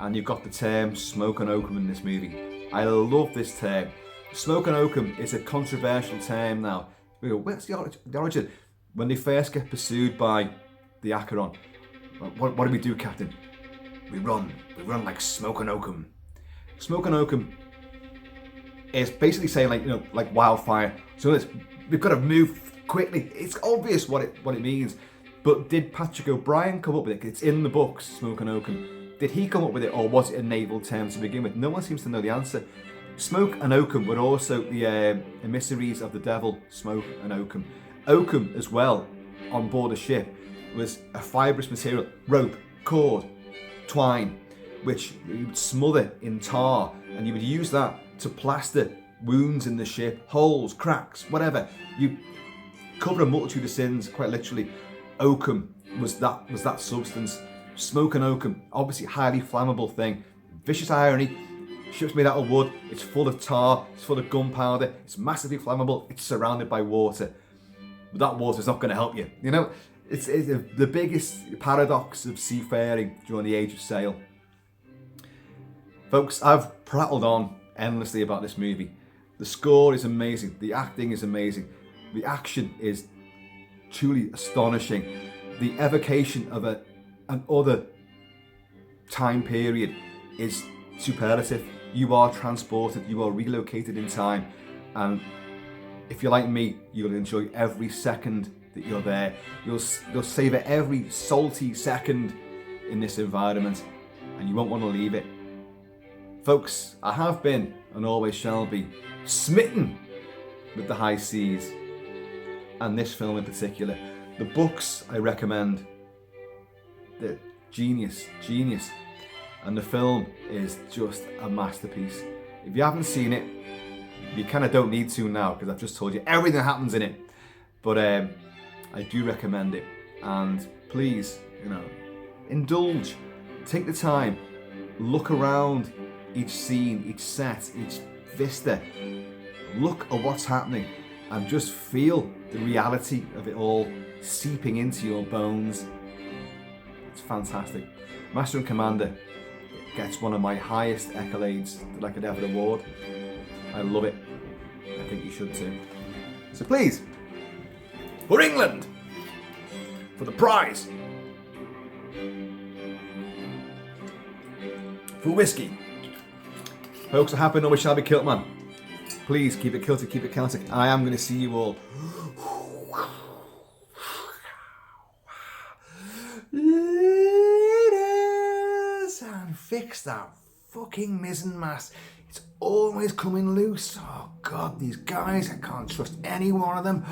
A: And you've got the term smoke and oakum in this movie. I love this term. Smoke and oakum is a controversial term now. We go, where's the origin? When they first get pursued by the Acheron, what do we do, Captain? We run like smoke and oakum. Smoke and oakum is basically saying like wildfire. So we've got to move quickly. It's obvious what it means. But did Patrick O'Brien come up with it? It's in the books, smoke and oakum. Did he come up with it, or was it a naval term to begin with? No one seems to know the answer. Smoke and oakum were also the emissaries of the devil, smoke and oakum. Oakum as well, on board a ship, was a fibrous material, rope, cord, twine, which you would smother in tar, and you would use that to plaster wounds in the ship, holes, cracks, whatever. You cover a multitude of sins, quite literally. Oakum was that substance. Smoke and oakum, obviously highly flammable thing. Vicious irony. Ship's made out of wood, it's full of tar, it's full of gunpowder, it's massively flammable, it's surrounded by water. But that water's not going to help you. It's the biggest paradox of seafaring during the age of sail. Folks, I've prattled on endlessly about this movie. The score is amazing, the acting is amazing, the action is truly astonishing. The evocation of an other time period is superlative. You are transported, you are relocated in time, and if you're like me, you'll enjoy every second that you're there. You'll savour every salty second in this environment, and you won't want to leave it. Folks, I have been, and always shall be, smitten with the high seas, and this film in particular. The books I recommend. Genius. And the film is just a masterpiece. If you haven't seen it, you kind of don't need to now because I've just told you everything that happens in it. But I do recommend it. And please, indulge. Take the time. Look around each scene, each set, each vista. Look at what's happening and just feel the reality of it all seeping into your bones. It's fantastic. Master and Commander gets one of my highest accolades that I could ever award. I love it. I think you should too. So please, for England, for the prize, for whiskey. Folks are happy, no we shall be Kilt-Man. Please keep it kilted, keep it Celtic. I am going to see you all. And fix that fucking mizzen mast. It's always coming loose. Oh God, these guys, I can't trust any one of them.